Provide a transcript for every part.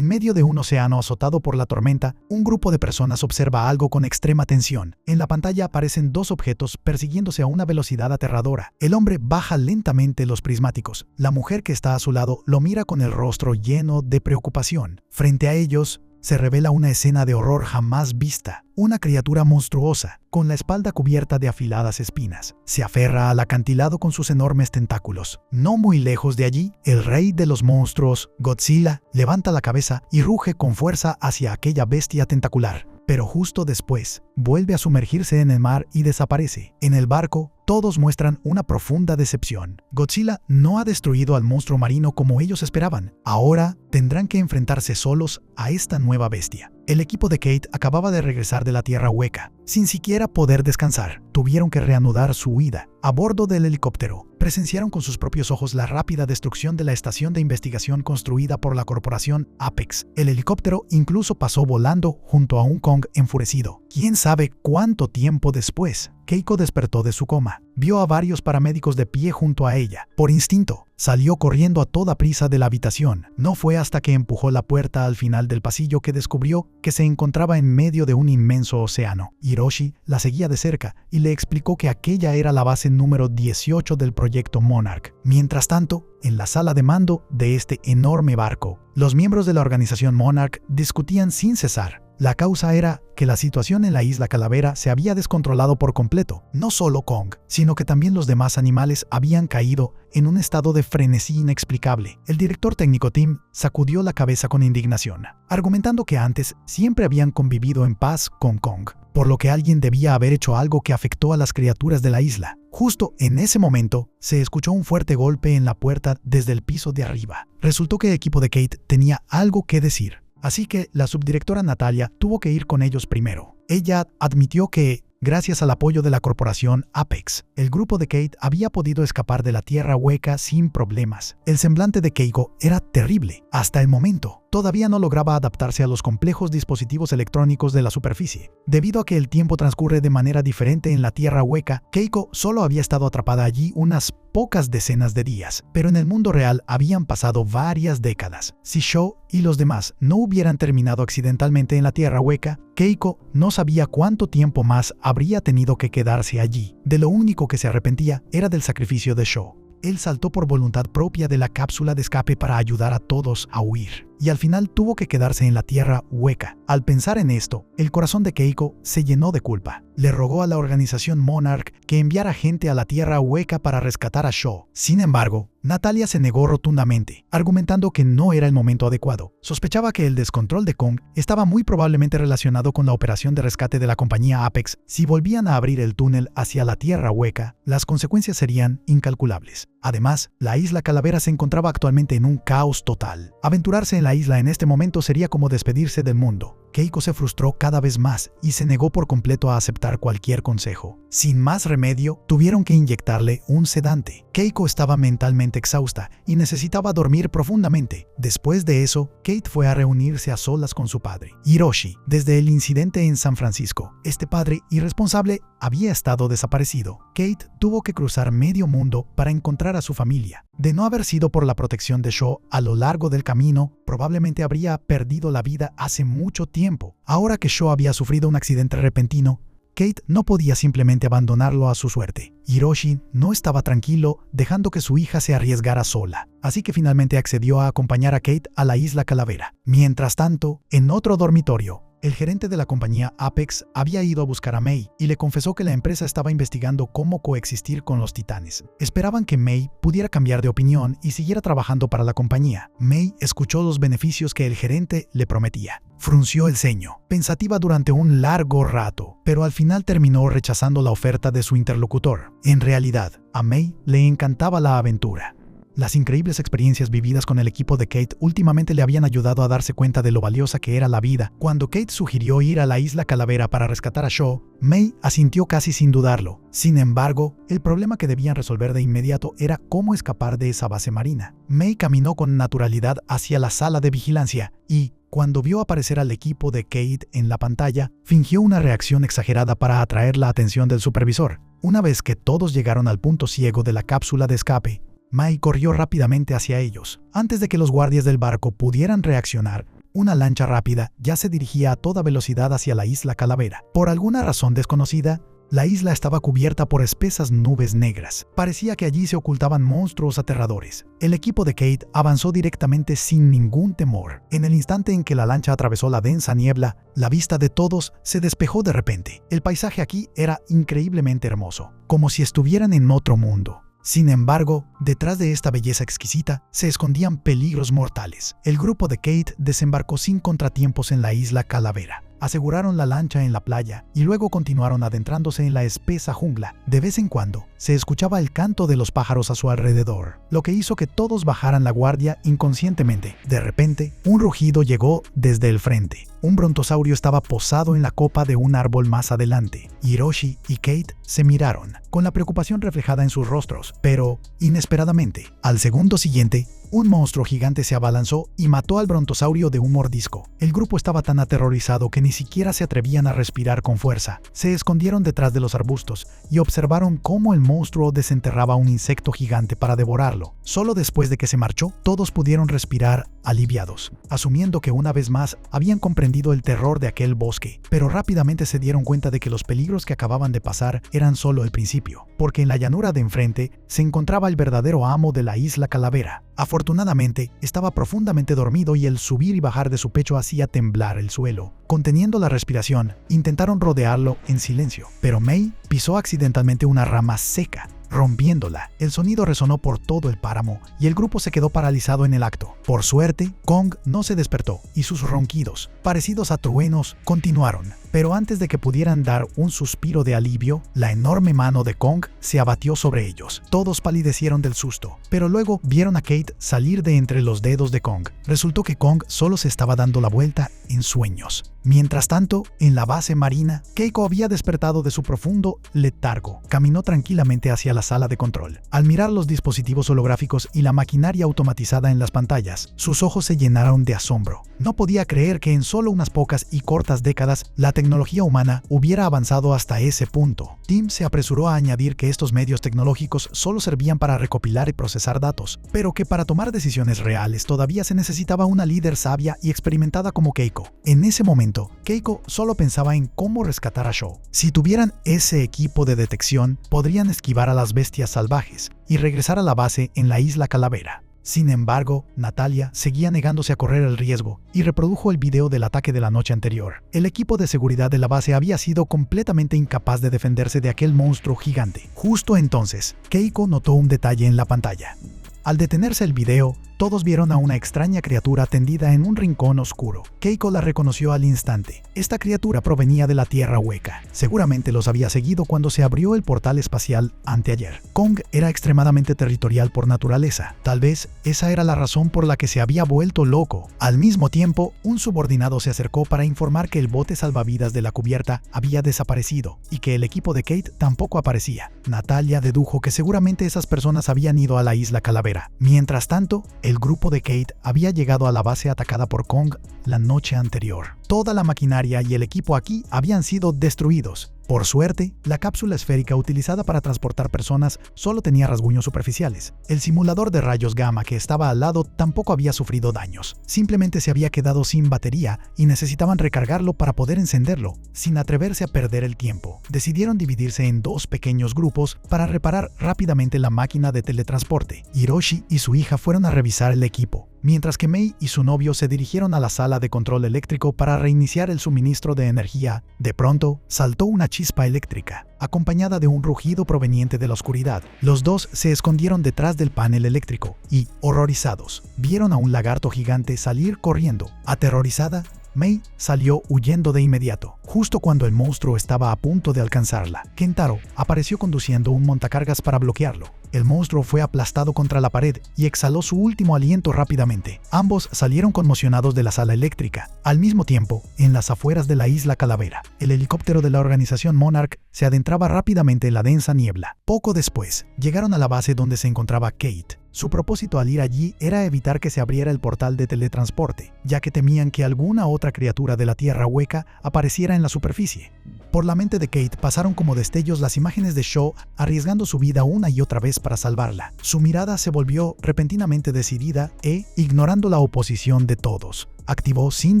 En medio de un océano azotado por la tormenta, un grupo de personas observa algo con extrema tensión. En la pantalla aparecen dos objetos persiguiéndose a una velocidad aterradora. El hombre baja lentamente los prismáticos. La mujer que está a su lado lo mira con el rostro lleno de preocupación. Frente a ellos, se revela una escena de horror jamás vista. Una criatura monstruosa, con la espalda cubierta de afiladas espinas, se aferra al acantilado con sus enormes tentáculos. No muy lejos de allí, el rey de los monstruos, Godzilla, levanta la cabeza y ruge con fuerza hacia aquella bestia tentacular. Pero justo después, vuelve a sumergirse en el mar y desaparece. En el barco, todos muestran una profunda decepción. Godzilla no ha destruido al monstruo marino como ellos esperaban. Ahora tendrán que enfrentarse solos a esta nueva bestia. El equipo de Kate acababa de regresar de la Tierra Hueca, sin siquiera poder descansar. Tuvieron que reanudar su huida. A bordo del helicóptero, presenciaron con sus propios ojos la rápida destrucción de la estación de investigación construida por la corporación Apex. El helicóptero incluso pasó volando junto a un Kong enfurecido. ¿Quién sabe cuánto tiempo después? Keiko despertó de su coma. Vio a varios paramédicos de pie junto a ella. Por instinto, salió corriendo a toda prisa de la habitación. No fue hasta que empujó la puerta al final del pasillo que descubrió que se encontraba en medio de un inmenso océano. Hiroshi la seguía de cerca y le explicó que aquella era la base número 18 del proyecto Monarch. Mientras tanto, en la sala de mando de este enorme barco, los miembros de la organización Monarch discutían sin cesar. La causa era que la situación en la isla Calavera se había descontrolado por completo. No solo Kong, sino que también los demás animales habían caído en un estado de frenesí inexplicable. El director técnico Tim sacudió la cabeza con indignación, argumentando que antes siempre habían convivido en paz con Kong, por lo que alguien debía haber hecho algo que afectó a las criaturas de la isla. Justo en ese momento, se escuchó un fuerte golpe en la puerta desde el piso de arriba. Resultó que el equipo de Kate tenía algo que decir. Así que la subdirectora Natalia tuvo que ir con ellos primero. Ella admitió que, gracias al apoyo de la corporación Apex, el grupo de Kate había podido escapar de la Tierra Hueca sin problemas. El semblante de Keiko era terrible. Hasta el momento, todavía no lograba adaptarse a los complejos dispositivos electrónicos de la superficie. Debido a que el tiempo transcurre de manera diferente en la Tierra Hueca, Keiko solo había estado atrapada allí unas pocas decenas de días, pero en el mundo real habían pasado varias décadas. Si Sho y los demás no hubieran terminado accidentalmente en la Tierra Hueca, Keiko no sabía cuánto tiempo más habría tenido que quedarse allí. De lo único que se arrepentía era del sacrificio de Sho. Él saltó por voluntad propia de la cápsula de escape para ayudar a todos a huir, y al final tuvo que quedarse en la Tierra Hueca. Al pensar en esto, el corazón de Keiko se llenó de culpa. Le rogó a la organización Monarch que enviara gente a la Tierra Hueca para rescatar a Sho. Sin embargo, Natalia se negó rotundamente, argumentando que no era el momento adecuado. Sospechaba que el descontrol de Kong estaba muy probablemente relacionado con la operación de rescate de la compañía Apex. Si volvían a abrir el túnel hacia la Tierra Hueca, las consecuencias serían incalculables. Además, la isla Calavera se encontraba actualmente en un caos total. Aventurarse en la isla en este momento sería como despedirse del mundo. Keiko se frustró cada vez más y se negó por completo a aceptar cualquier consejo. Sin más remedio, tuvieron que inyectarle un sedante. Keiko estaba mentalmente exhausta y necesitaba dormir profundamente. Después de eso, Kate fue a reunirse a solas con su padre, Hiroshi. Desde el incidente en San Francisco, este padre irresponsable había estado desaparecido. Kate tuvo que cruzar medio mundo para encontrar a su familia. De no haber sido por la protección de Sho a lo largo del camino, probablemente habría perdido la vida hace mucho tiempo. Ahora que Sho había sufrido un accidente repentino, Kate no podía simplemente abandonarlo a su suerte. Hiroshi no estaba tranquilo dejando que su hija se arriesgara sola, así que finalmente accedió a acompañar a Kate a la isla Calavera. Mientras tanto, en otro dormitorio, el gerente de la compañía Apex había ido a buscar a Mei y le confesó que la empresa estaba investigando cómo coexistir con los titanes. Esperaban que Mei pudiera cambiar de opinión y siguiera trabajando para la compañía. Mei escuchó los beneficios que el gerente le prometía. Frunció el ceño, pensativa durante un largo rato, pero al final terminó rechazando la oferta de su interlocutor. En realidad, a Mei le encantaba la aventura. Las increíbles experiencias vividas con el equipo de Kate últimamente le habían ayudado a darse cuenta de lo valiosa que era la vida. Cuando Kate sugirió ir a la isla Calavera para rescatar a Sho, Mei asintió casi sin dudarlo. Sin embargo, el problema que debían resolver de inmediato era cómo escapar de esa base marina. Mei caminó con naturalidad hacia la sala de vigilancia y, cuando vio aparecer al equipo de Kate en la pantalla, fingió una reacción exagerada para atraer la atención del supervisor. Una vez que todos llegaron al punto ciego de la cápsula de escape, Mei corrió rápidamente hacia ellos. Antes de que los guardias del barco pudieran reaccionar, una lancha rápida ya se dirigía a toda velocidad hacia la isla Calavera. Por alguna razón desconocida, la isla estaba cubierta por espesas nubes negras. Parecía que allí se ocultaban monstruos aterradores. El equipo de Kate avanzó directamente sin ningún temor. En el instante en que la lancha atravesó la densa niebla, la vista de todos se despejó de repente. El paisaje aquí era increíblemente hermoso, como si estuvieran en otro mundo. Sin embargo, detrás de esta belleza exquisita se escondían peligros mortales. El grupo de Kate desembarcó sin contratiempos en la isla Calavera. Aseguraron la lancha en la playa y luego continuaron adentrándose en la espesa jungla. De vez en cuando, se escuchaba el canto de los pájaros a su alrededor, lo que hizo que todos bajaran la guardia inconscientemente. De repente, un rugido llegó desde el frente. Un brontosaurio estaba posado en la copa de un árbol más adelante. Hiroshi y Kate se miraron, con la preocupación reflejada en sus rostros, pero, inesperadamente, al segundo siguiente, un monstruo gigante se abalanzó y mató al brontosaurio de un mordisco. El grupo estaba tan aterrorizado que ni siquiera se atrevían a respirar con fuerza. Se escondieron detrás de los arbustos y observaron cómo el monstruo desenterraba un insecto gigante para devorarlo. Solo después de que se marchó, todos pudieron respirar aliviados, asumiendo que una vez más habían comprendido el terror de aquel bosque, pero rápidamente se dieron cuenta de que los peligros que acababan de pasar eran solo el principio, porque en la llanura de enfrente se encontraba el verdadero amo de la isla Calavera. Afortunadamente, estaba profundamente dormido y el subir y bajar de su pecho hacía temblar el suelo. Conteniendo la respiración, intentaron rodearlo en silencio, pero Mei pisó accidentalmente una rama seca, rompiéndola. El sonido resonó por todo el páramo y el grupo se quedó paralizado en el acto. Por suerte, Kong no se despertó y sus ronquidos, parecidos a truenos, continuaron. Pero antes de que pudieran dar un suspiro de alivio, la enorme mano de Kong se abatió sobre ellos. Todos palidecieron del susto, pero luego vieron a Kate salir de entre los dedos de Kong. Resultó que Kong solo se estaba dando la vuelta en sueños. Mientras tanto, en la base marina, Keiko había despertado de su profundo letargo. Caminó tranquilamente hacia la sala de control. Al mirar los dispositivos holográficos y la maquinaria automatizada en las pantallas, sus ojos se llenaron de asombro. No podía creer que en solo unas pocas y cortas décadas la tecnología humana hubiera avanzado hasta ese punto. Tim se apresuró a añadir que estos medios tecnológicos solo servían para recopilar y procesar datos, pero que para tomar decisiones reales todavía se necesitaba una líder sabia y experimentada como Keiko. En ese momento, Keiko solo pensaba en cómo rescatar a Shaw. Si tuvieran ese equipo de detección, podrían esquivar a las bestias salvajes y regresar a la base en la isla Calavera. Sin embargo, Natalia seguía negándose a correr el riesgo y reprodujo el video del ataque de la noche anterior. El equipo de seguridad de la base había sido completamente incapaz de defenderse de aquel monstruo gigante. Justo entonces, Keiko notó un detalle en la pantalla. Al detenerse el video, todos vieron a una extraña criatura tendida en un rincón oscuro. Keiko la reconoció al instante. Esta criatura provenía de la Tierra Hueca. Seguramente los había seguido cuando se abrió el portal espacial anteayer. Kong era extremadamente territorial por naturaleza. Tal vez esa era la razón por la que se había vuelto loco. Al mismo tiempo, un subordinado se acercó para informar que el bote salvavidas de la cubierta había desaparecido y que el equipo de Kate tampoco aparecía. Natalia dedujo que seguramente esas personas habían ido a la isla Calavera. Mientras tanto, el grupo de Kate había llegado a la base atacada por Kong la noche anterior. Toda la maquinaria y el equipo aquí habían sido destruidos. Por suerte, la cápsula esférica utilizada para transportar personas solo tenía rasguños superficiales. El simulador de rayos gamma que estaba al lado tampoco había sufrido daños. Simplemente se había quedado sin batería y necesitaban recargarlo para poder encenderlo. Sin atreverse a perder el tiempo, decidieron dividirse en dos pequeños grupos para reparar rápidamente la máquina de teletransporte. Hiroshi y su hija fueron a revisar el equipo, mientras que Mei y su novio se dirigieron a la sala de control eléctrico para reiniciar el suministro de energía. De pronto, saltó una chispa eléctrica, acompañada de un rugido proveniente de la oscuridad. Los dos se escondieron detrás del panel eléctrico y, horrorizados, vieron a un lagarto gigante salir corriendo. Aterrorizada, Mei salió huyendo de inmediato, justo cuando el monstruo estaba a punto de alcanzarla. Kentaro apareció conduciendo un montacargas para bloquearlo. El monstruo fue aplastado contra la pared y exhaló su último aliento rápidamente. Ambos salieron conmocionados de la sala eléctrica. Al mismo tiempo, en las afueras de la isla Calavera, el helicóptero de la organización Monarch se adentraba rápidamente en la densa niebla. Poco después, llegaron a la base donde se encontraba Kate. Su propósito al ir allí era evitar que se abriera el portal de teletransporte, ya que temían que alguna otra criatura de la Tierra Hueca apareciera en la superficie. Por la mente de Kate pasaron como destellos las imágenes de Shaw arriesgando su vida una y otra vez para salvarla. Su mirada se volvió repentinamente decidida e, ignorando la oposición de todos, activó sin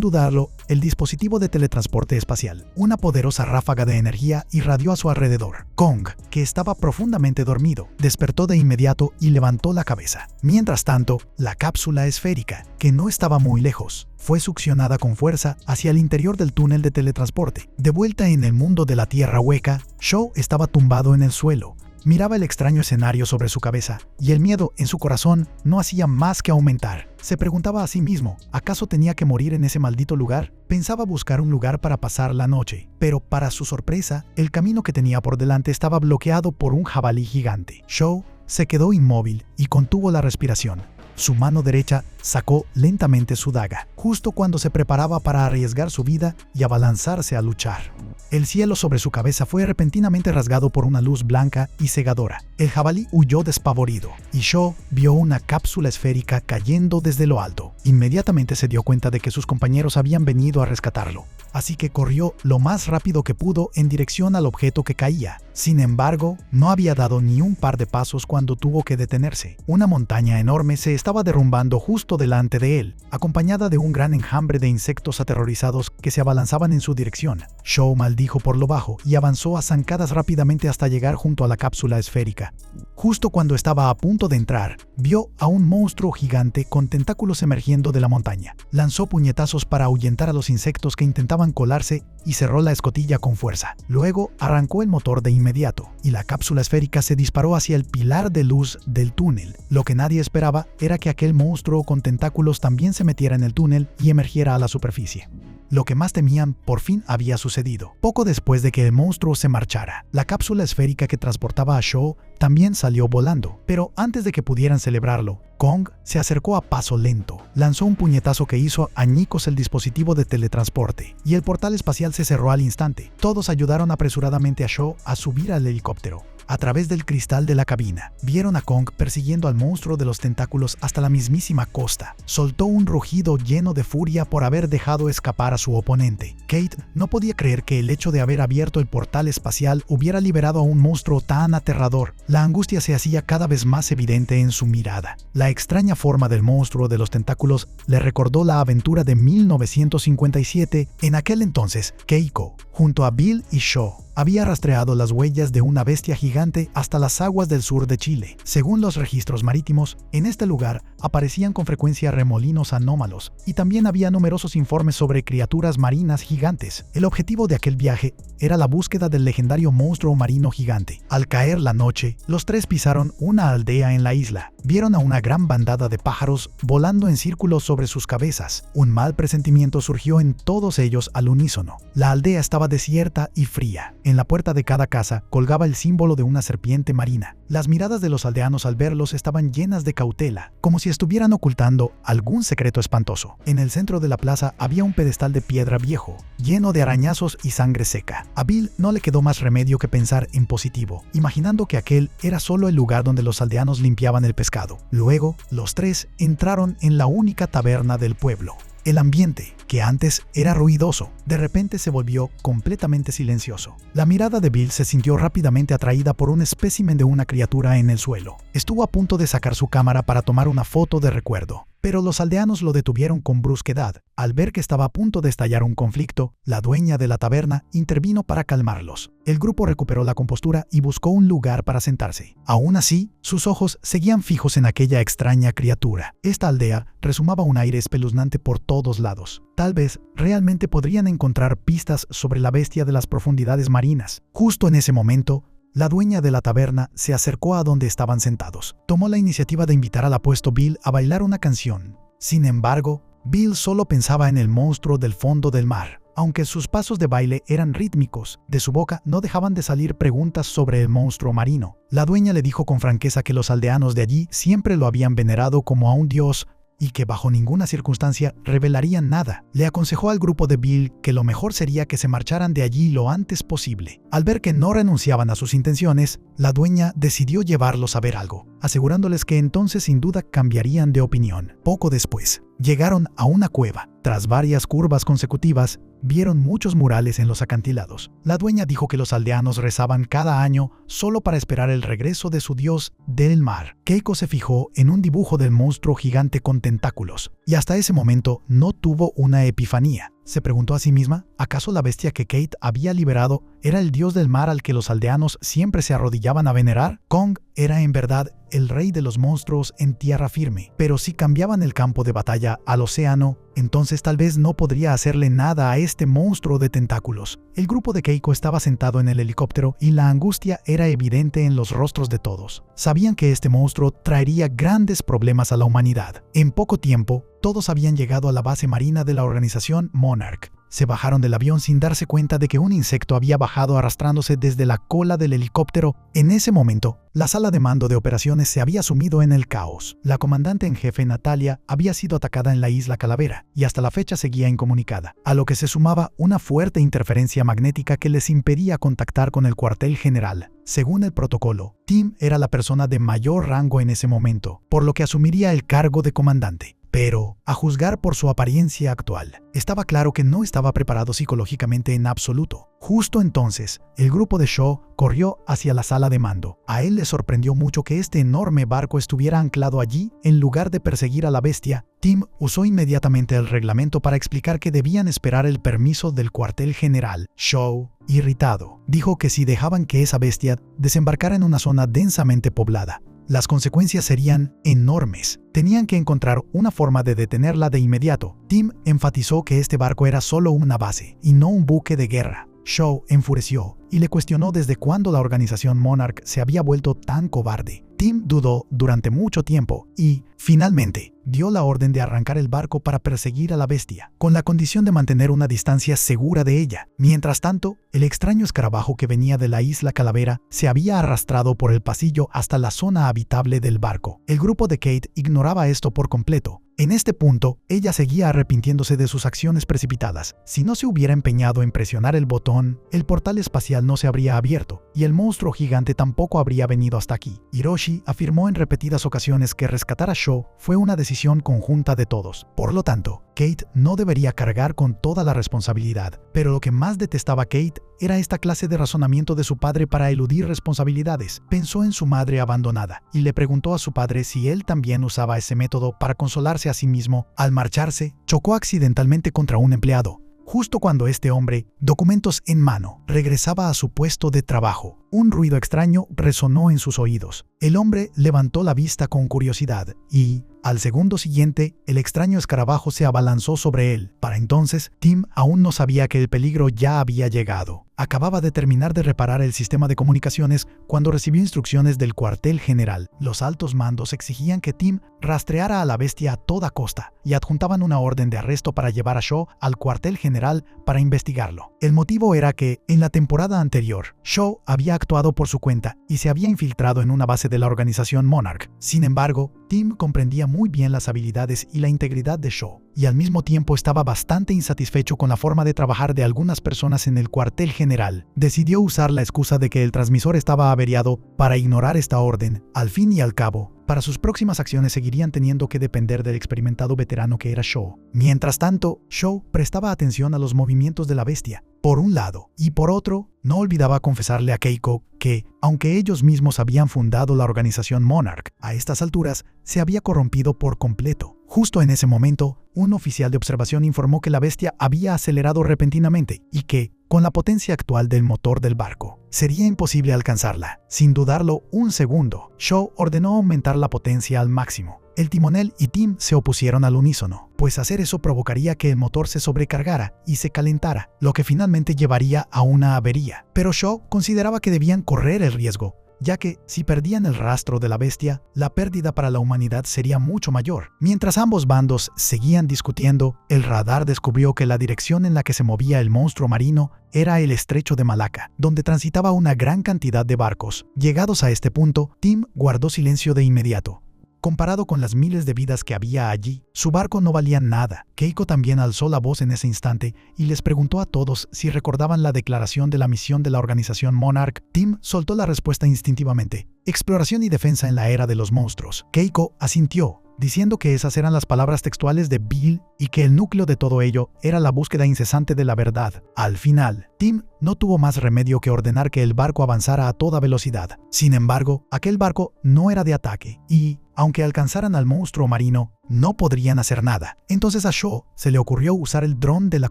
dudarlo el dispositivo de teletransporte espacial. Una poderosa ráfaga de energía irradió a su alrededor. Kong, que estaba profundamente dormido, despertó de inmediato y levantó la cabeza. Mientras tanto, la cápsula esférica, que no estaba muy lejos, fue succionada con fuerza hacia el interior del túnel de teletransporte. De vuelta en el mundo de la Tierra hueca, Shaw estaba tumbado en el suelo. Miraba el extraño escenario sobre su cabeza, y el miedo en su corazón no hacía más que aumentar. Se preguntaba a sí mismo, ¿acaso tenía que morir en ese maldito lugar? Pensaba buscar un lugar para pasar la noche, pero para su sorpresa, el camino que tenía por delante estaba bloqueado por un jabalí gigante. Shaw se quedó inmóvil y contuvo la respiración. Su mano derecha sacó lentamente su daga, justo cuando se preparaba para arriesgar su vida y abalanzarse a luchar. El cielo sobre su cabeza fue repentinamente rasgado por una luz blanca y cegadora. El jabalí huyó despavorido, y Shaw vio una cápsula esférica cayendo desde lo alto. Inmediatamente se dio cuenta de que sus compañeros habían venido a rescatarlo, así que corrió lo más rápido que pudo en dirección al objeto que caía. Sin embargo, no había dado ni un par de pasos cuando tuvo que detenerse. Una montaña enorme se estaba derrumbando justo delante de él, acompañada de un gran enjambre de insectos aterrorizados que se abalanzaban en su dirección. Shaw maldijo por lo bajo y avanzó a zancadas rápidamente hasta llegar junto a la cápsula esférica. Justo cuando estaba a punto de entrar, vio a un monstruo gigante con tentáculos emergiendo de la montaña. Lanzó puñetazos para ahuyentar a los insectos que intentaban colarse y cerró la escotilla con fuerza. Luego arrancó el motor de inmediato, y la cápsula esférica se disparó hacia el pilar de luz del túnel. Lo que nadie esperaba era que aquel monstruo con tentáculos también se metiera en el túnel y emergiera a la superficie. Lo que más temían por fin había sucedido. Poco después de que el monstruo se marchara, la cápsula esférica que transportaba a Shaw también salió volando. Pero antes de que pudieran celebrarlo, Kong se acercó a paso lento, lanzó un puñetazo que hizo añicos el dispositivo de teletransporte, y el portal espacial se cerró al instante. Todos ayudaron apresuradamente a Shaw a subir al helicóptero. A través del cristal de la cabina, vieron a Kong persiguiendo al monstruo de los tentáculos hasta la mismísima costa. Soltó un rugido lleno de furia por haber dejado escapar a su oponente. Kate no podía creer que el hecho de haber abierto el portal espacial hubiera liberado a un monstruo tan aterrador. La angustia se hacía cada vez más evidente en su mirada. La extraña forma del monstruo de los tentáculos le recordó la aventura de 1957. En aquel entonces, Keiko, junto a Bill y Shaw, había rastreado las huellas de una bestia gigante hasta las aguas del sur de Chile. Según los registros marítimos, en este lugar aparecían con frecuencia remolinos anómalos, y también había numerosos informes sobre criaturas marinas gigantes. El objetivo de aquel viaje era la búsqueda del legendario monstruo marino gigante. Al caer la noche, los tres pisaron una aldea en la isla. Vieron a una gran bandada de pájaros volando en círculos sobre sus cabezas. Un mal presentimiento surgió en todos ellos al unísono. La aldea estaba desierta y fría. En la puerta de cada casa colgaba el símbolo de una serpiente marina. Las miradas de los aldeanos al verlos estaban llenas de cautela, como si estuvieran ocultando algún secreto espantoso. En el centro de la plaza había un pedestal de piedra viejo, lleno de arañazos y sangre seca. A Bill no le quedó más remedio que pensar en positivo, imaginando que aquel era solo el lugar donde los aldeanos limpiaban el pescado. Luego, los tres entraron en la única taberna del pueblo. El ambiente, que antes era ruidoso, de repente se volvió completamente silencioso. La mirada de Bill se sintió rápidamente atraída por un espécimen de una criatura en el suelo. Estuvo a punto de sacar su cámara para tomar una foto de recuerdo, pero los aldeanos lo detuvieron con brusquedad. Al ver que estaba a punto de estallar un conflicto, la dueña de la taberna intervino para calmarlos. El grupo recuperó la compostura y buscó un lugar para sentarse. Aún así, sus ojos seguían fijos en aquella extraña criatura. Esta aldea resumaba un aire espeluznante por todos lados. Tal vez realmente podrían encontrar pistas sobre la bestia de las profundidades marinas. Justo en ese momento, la dueña de la taberna se acercó a donde estaban sentados. Tomó la iniciativa de invitar al apuesto Bill a bailar una canción. Sin embargo, Bill solo pensaba en el monstruo del fondo del mar. Aunque sus pasos de baile eran rítmicos, de su boca no dejaban de salir preguntas sobre el monstruo marino. La dueña le dijo con franqueza que los aldeanos de allí siempre lo habían venerado como a un dios y que bajo ninguna circunstancia revelarían nada. Le aconsejó al grupo de Bill que lo mejor sería que se marcharan de allí lo antes posible. Al ver que no renunciaban a sus intenciones, la dueña decidió llevarlos a ver algo, asegurándoles que entonces sin duda cambiarían de opinión. Poco después, Llegaron a una cueva. Tras varias curvas consecutivas, vieron muchos murales en los acantilados. La dueña dijo que los aldeanos rezaban cada año solo para esperar el regreso de su dios del mar. Keiko se fijó en un dibujo del monstruo gigante con tentáculos, y hasta ese momento no tuvo una epifanía. Se preguntó a sí misma, ¿acaso la bestia que Kate había liberado era el dios del mar al que los aldeanos siempre se arrodillaban a venerar? Kong era en verdad el rey de los monstruos en tierra firme, pero si cambiaban el campo de batalla al océano, entonces tal vez no podría hacerle nada a este monstruo de tentáculos. El grupo de Keiko estaba sentado en el helicóptero y la angustia era evidente en los rostros de todos. Sabían que este monstruo traería grandes problemas a la humanidad. En poco tiempo, todos habían llegado a la base marina de la organización Monarch. Se bajaron del avión sin darse cuenta de que un insecto había bajado arrastrándose desde la cola del helicóptero. En ese momento, la sala de mando de operaciones se había sumido en el caos. La comandante en jefe, Natalia, había sido atacada en la isla Calavera y hasta la fecha seguía incomunicada, a lo que se sumaba una fuerte interferencia magnética que les impedía contactar con el cuartel general. Según el protocolo, Tim era la persona de mayor rango en ese momento, por lo que asumiría el cargo de comandante. Pero, a juzgar por su apariencia actual, estaba claro que no estaba preparado psicológicamente en absoluto. Justo entonces, el grupo de Shaw corrió hacia la sala de mando. A él le sorprendió mucho que este enorme barco estuviera anclado allí. En lugar de perseguir a la bestia, Tim usó inmediatamente el reglamento para explicar que debían esperar el permiso del cuartel general. Shaw, irritado, dijo que si dejaban que esa bestia desembarcara en una zona densamente poblada, las consecuencias serían enormes. Tenían que encontrar una forma de detenerla de inmediato. Tim enfatizó que este barco era solo una base y no un buque de guerra. Shaw enfureció y le cuestionó desde cuándo la organización Monarch se había vuelto tan cobarde. Tim dudó durante mucho tiempo y, finalmente, dio la orden de arrancar el barco para perseguir a la bestia, con la condición de mantener una distancia segura de ella. Mientras tanto, el extraño escarabajo que venía de la isla Calavera se había arrastrado por el pasillo hasta la zona habitable del barco. El grupo de Kate ignoraba esto por completo. En este punto, ella seguía arrepintiéndose de sus acciones precipitadas. Si no se hubiera empeñado en presionar el botón, el portal espacial no se habría abierto, y el monstruo gigante tampoco habría venido hasta aquí. Hiroshi afirmó en repetidas ocasiones que rescatar a Shaw fue una decisión conjunta de todos. Por lo tanto, Kate no debería cargar con toda la responsabilidad. Pero lo que más detestaba Kate era esta clase de razonamiento de su padre para eludir responsabilidades. Pensó en su madre abandonada y le preguntó a su padre si él también usaba ese método para consolarse a sí mismo. Al marcharse, chocó accidentalmente contra un empleado. Justo cuando este hombre, documentos en mano, regresaba a su puesto de trabajo, un ruido extraño resonó en sus oídos. El hombre levantó la vista con curiosidad y, al segundo siguiente, el extraño escarabajo se abalanzó sobre él. Para entonces, Tim aún no sabía que el peligro ya había llegado. Acababa de terminar de reparar el sistema de comunicaciones cuando recibió instrucciones del cuartel general. Los altos mandos exigían que Tim rastreara a la bestia a toda costa y adjuntaban una orden de arresto para llevar a Shaw al cuartel general para investigarlo. El motivo era que, en la temporada anterior, Shaw había actuado por su cuenta y se había infiltrado en una base de la organización Monarch. Sin embargo, Tim comprendía muy bien las habilidades y la integridad de Shaw, y al mismo tiempo estaba bastante insatisfecho con la forma de trabajar de algunas personas en el cuartel general. Decidió usar la excusa de que el transmisor estaba averiado para ignorar esta orden. Al fin y al cabo, para sus próximas acciones seguirían teniendo que depender del experimentado veterano que era Shaw. Mientras tanto, Shaw prestaba atención a los movimientos de la bestia, por un lado, y por otro, no olvidaba confesarle a Keiko que, aunque ellos mismos habían fundado la organización Monarch, a estas alturas se había corrompido por completo. Justo en ese momento, un oficial de observación informó que la bestia había acelerado repentinamente y que, con la potencia actual del motor del barco, sería imposible alcanzarla. Sin dudarlo un segundo, Shaw ordenó aumentar la potencia al máximo. El timonel y Tim se opusieron al unísono, pues hacer eso provocaría que el motor se sobrecargara y se calentara, lo que finalmente llevaría a una avería. Pero Shaw consideraba que debían correr el riesgo, ya que, si perdían el rastro de la bestia, la pérdida para la humanidad sería mucho mayor. Mientras ambos bandos seguían discutiendo, el radar descubrió que la dirección en la que se movía el monstruo marino era el estrecho de Malaca, donde transitaba una gran cantidad de barcos. Llegados a este punto, Tim guardó silencio de inmediato. Comparado con las miles de vidas que había allí, su barco no valía nada. Keiko también alzó la voz en ese instante y les preguntó a todos si recordaban la declaración de la misión de la organización Monarch. Tim soltó la respuesta instintivamente: exploración y defensa en la era de los monstruos. Keiko asintió, diciendo que esas eran las palabras textuales de Bill y que el núcleo de todo ello era la búsqueda incesante de la verdad. Al final, Tim no tuvo más remedio que ordenar que el barco avanzara a toda velocidad. Sin embargo, aquel barco no era de ataque y, aunque alcanzaran al monstruo marino, no podrían hacer nada. Entonces a Shaw se le ocurrió usar el dron de la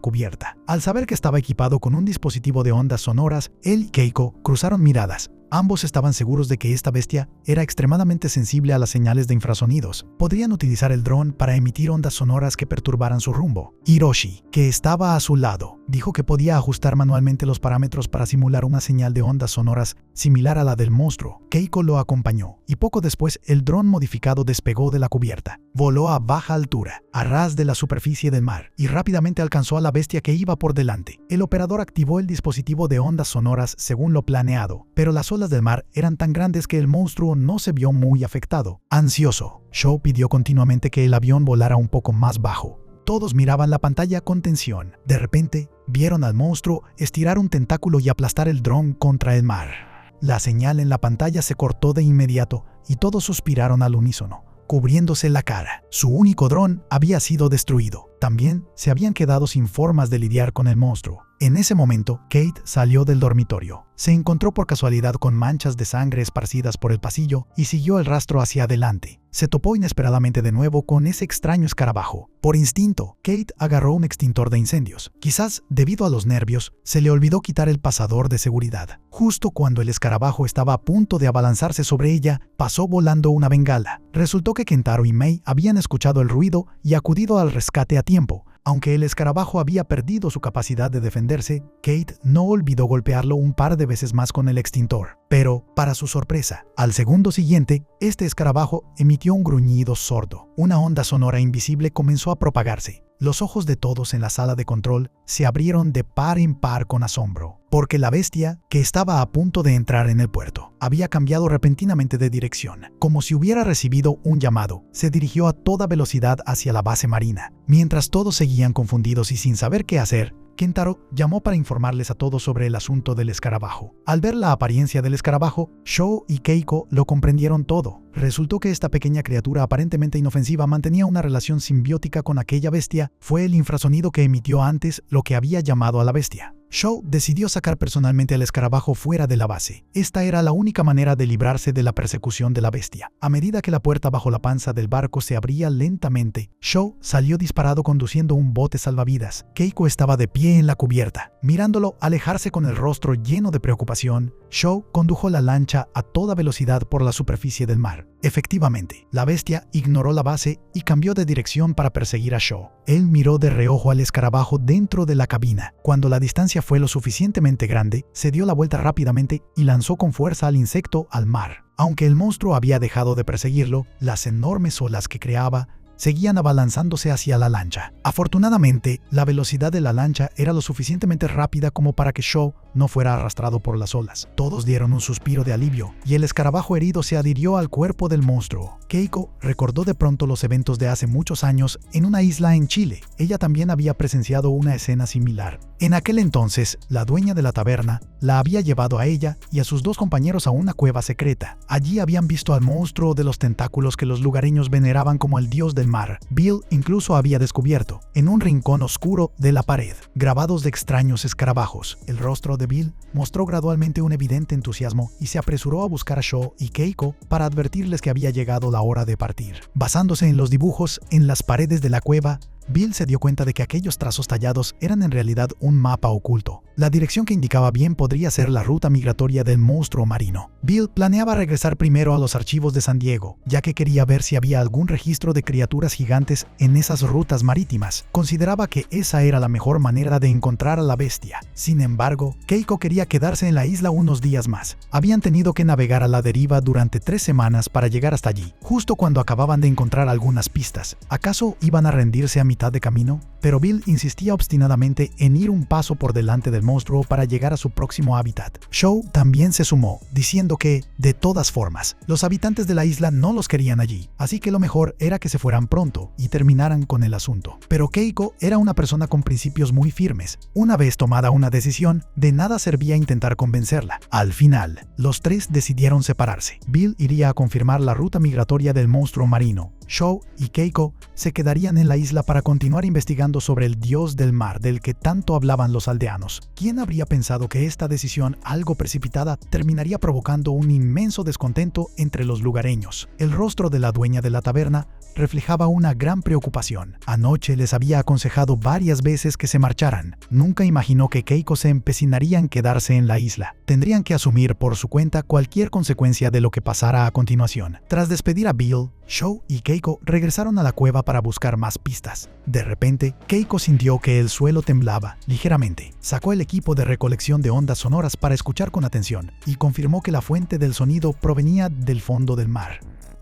cubierta. Al saber que estaba equipado con un dispositivo de ondas sonoras, él y Keiko cruzaron miradas. Ambos estaban seguros de que esta bestia era extremadamente sensible a las señales de infrasonidos. Podrían utilizar el dron para emitir ondas sonoras que perturbaran su rumbo. Hiroshi, que estaba a su lado, dijo que podía ajustar manualmente los parámetros para simular una señal de ondas sonoras similar a la del monstruo. Keiko lo acompañó, y poco después el dron modificado despegó de la cubierta. Voló a baja altura, a ras de la superficie del mar, y rápidamente alcanzó a la bestia que iba por delante. El operador activó el dispositivo de ondas sonoras según lo planeado, pero las olas del mar eran tan grandes que el monstruo no se vio muy afectado. Ansioso, Shaw pidió continuamente que el avión volara un poco más bajo. Todos miraban la pantalla con tensión. De repente, vieron al monstruo estirar un tentáculo y aplastar el dron contra el mar. La señal en la pantalla se cortó de inmediato y todos suspiraron al unísono, cubriéndose la cara. Su único dron había sido destruido. También se habían quedado sin formas de lidiar con el monstruo. En ese momento, Kate salió del dormitorio. Se encontró por casualidad con manchas de sangre esparcidas por el pasillo y siguió el rastro hacia adelante. Se topó inesperadamente de nuevo con ese extraño escarabajo. Por instinto, Kate agarró un extintor de incendios. Quizás, debido a los nervios, se le olvidó quitar el pasador de seguridad. Justo cuando el escarabajo estaba a punto de abalanzarse sobre ella, pasó volando una bengala. Resultó que Kentaro y Mei habían escuchado el ruido y acudido al rescate a tiempo. Aunque el escarabajo había perdido su capacidad de defenderse, Kate no olvidó golpearlo un par de veces más con el extintor. Pero, para su sorpresa, al segundo siguiente, este escarabajo emitió un gruñido sordo. Una onda sonora invisible comenzó a propagarse. Los ojos de todos en la sala de control se abrieron de par en par con asombro, porque la bestia, que estaba a punto de entrar en el puerto, había cambiado repentinamente de dirección. Como si hubiera recibido un llamado, se dirigió a toda velocidad hacia la base marina. Mientras todos seguían confundidos y sin saber qué hacer, Kentaro llamó para informarles a todos sobre el asunto del escarabajo. Al ver la apariencia del escarabajo, Shaw y Keiko lo comprendieron todo. Resultó que esta pequeña criatura aparentemente inofensiva mantenía una relación simbiótica con aquella bestia. Fue el infrasonido que emitió antes lo que había llamado a la bestia. Shaw decidió sacar personalmente al escarabajo fuera de la base. Esta era la única manera de librarse de la persecución de la bestia. A medida que la puerta bajo la panza del barco se abría lentamente, Shaw salió disparado conduciendo un bote salvavidas. Keiko estaba de pie en la cubierta. Mirándolo alejarse con el rostro lleno de preocupación, Shaw condujo la lancha a toda velocidad por la superficie del mar. Efectivamente, la bestia ignoró la base y cambió de dirección para perseguir a Shaw. Él miró de reojo al escarabajo dentro de la cabina. Cuando la distancia fue lo suficientemente grande, se dio la vuelta rápidamente y lanzó con fuerza al insecto al mar. Aunque el monstruo había dejado de perseguirlo, las enormes olas que creaba seguían abalanzándose hacia la lancha. Afortunadamente, la velocidad de la lancha era lo suficientemente rápida como para que Shaw no fuera arrastrado por las olas. Todos dieron un suspiro de alivio, y el escarabajo herido se adhirió al cuerpo del monstruo. Keiko recordó de pronto los eventos de hace muchos años en una isla en Chile. Ella también había presenciado una escena similar. En aquel entonces, la dueña de la taberna la había llevado a ella y a sus dos compañeros a una cueva secreta. Allí habían visto al monstruo de los tentáculos que los lugareños veneraban como el dios del mar. Bill incluso había descubierto, en un rincón oscuro de la pared, grabados de extraños escarabajos. El rostro de Bill mostró gradualmente un evidente entusiasmo y se apresuró a buscar a Shaw y Keiko para advertirles que había llegado la hora de partir. Basándose en los dibujos en las paredes de la cueva, Bill se dio cuenta de que aquellos trazos tallados eran en realidad un mapa oculto. La dirección que indicaba bien podría ser la ruta migratoria del monstruo marino. Bill planeaba regresar primero a los archivos de San Diego, ya que quería ver si había algún registro de criaturas gigantes en esas rutas marítimas. Consideraba que esa era la mejor manera de encontrar a la bestia. Sin embargo, Keiko quería quedarse en la isla unos días más. Habían tenido que navegar a la deriva durante 3 semanas para llegar hasta allí, justo cuando acababan de encontrar algunas pistas. ¿Acaso iban a rendirse a mitad de camino? Pero Bill insistía obstinadamente en ir un paso por delante del monstruo para llegar a su próximo hábitat. Shaw también se sumó, diciendo que, de todas formas, los habitantes de la isla no los querían allí, así que lo mejor era que se fueran pronto y terminaran con el asunto. Pero Keiko era una persona con principios muy firmes. Una vez tomada una decisión, de nada servía intentar convencerla. Al final, los tres decidieron separarse. Bill iría a confirmar la ruta migratoria del monstruo marino. Shou y Keiko se quedarían en la isla para continuar investigando sobre el dios del mar del que tanto hablaban los aldeanos. ¿Quién habría pensado que esta decisión, algo precipitada, terminaría provocando un inmenso descontento entre los lugareños? El rostro de la dueña de la taberna reflejaba una gran preocupación. Anoche les había aconsejado varias veces que se marcharan. Nunca imaginó que Keiko se empecinaría en quedarse en la isla. Tendrían que asumir por su cuenta cualquier consecuencia de lo que pasara a continuación. Tras despedir a Bill, Shou y Keiko regresaron a la cueva para buscar más pistas. De repente, Keiko sintió que el suelo temblaba ligeramente. Sacó el equipo de recolección de ondas sonoras para escuchar con atención y confirmó que la fuente del sonido provenía del fondo del mar.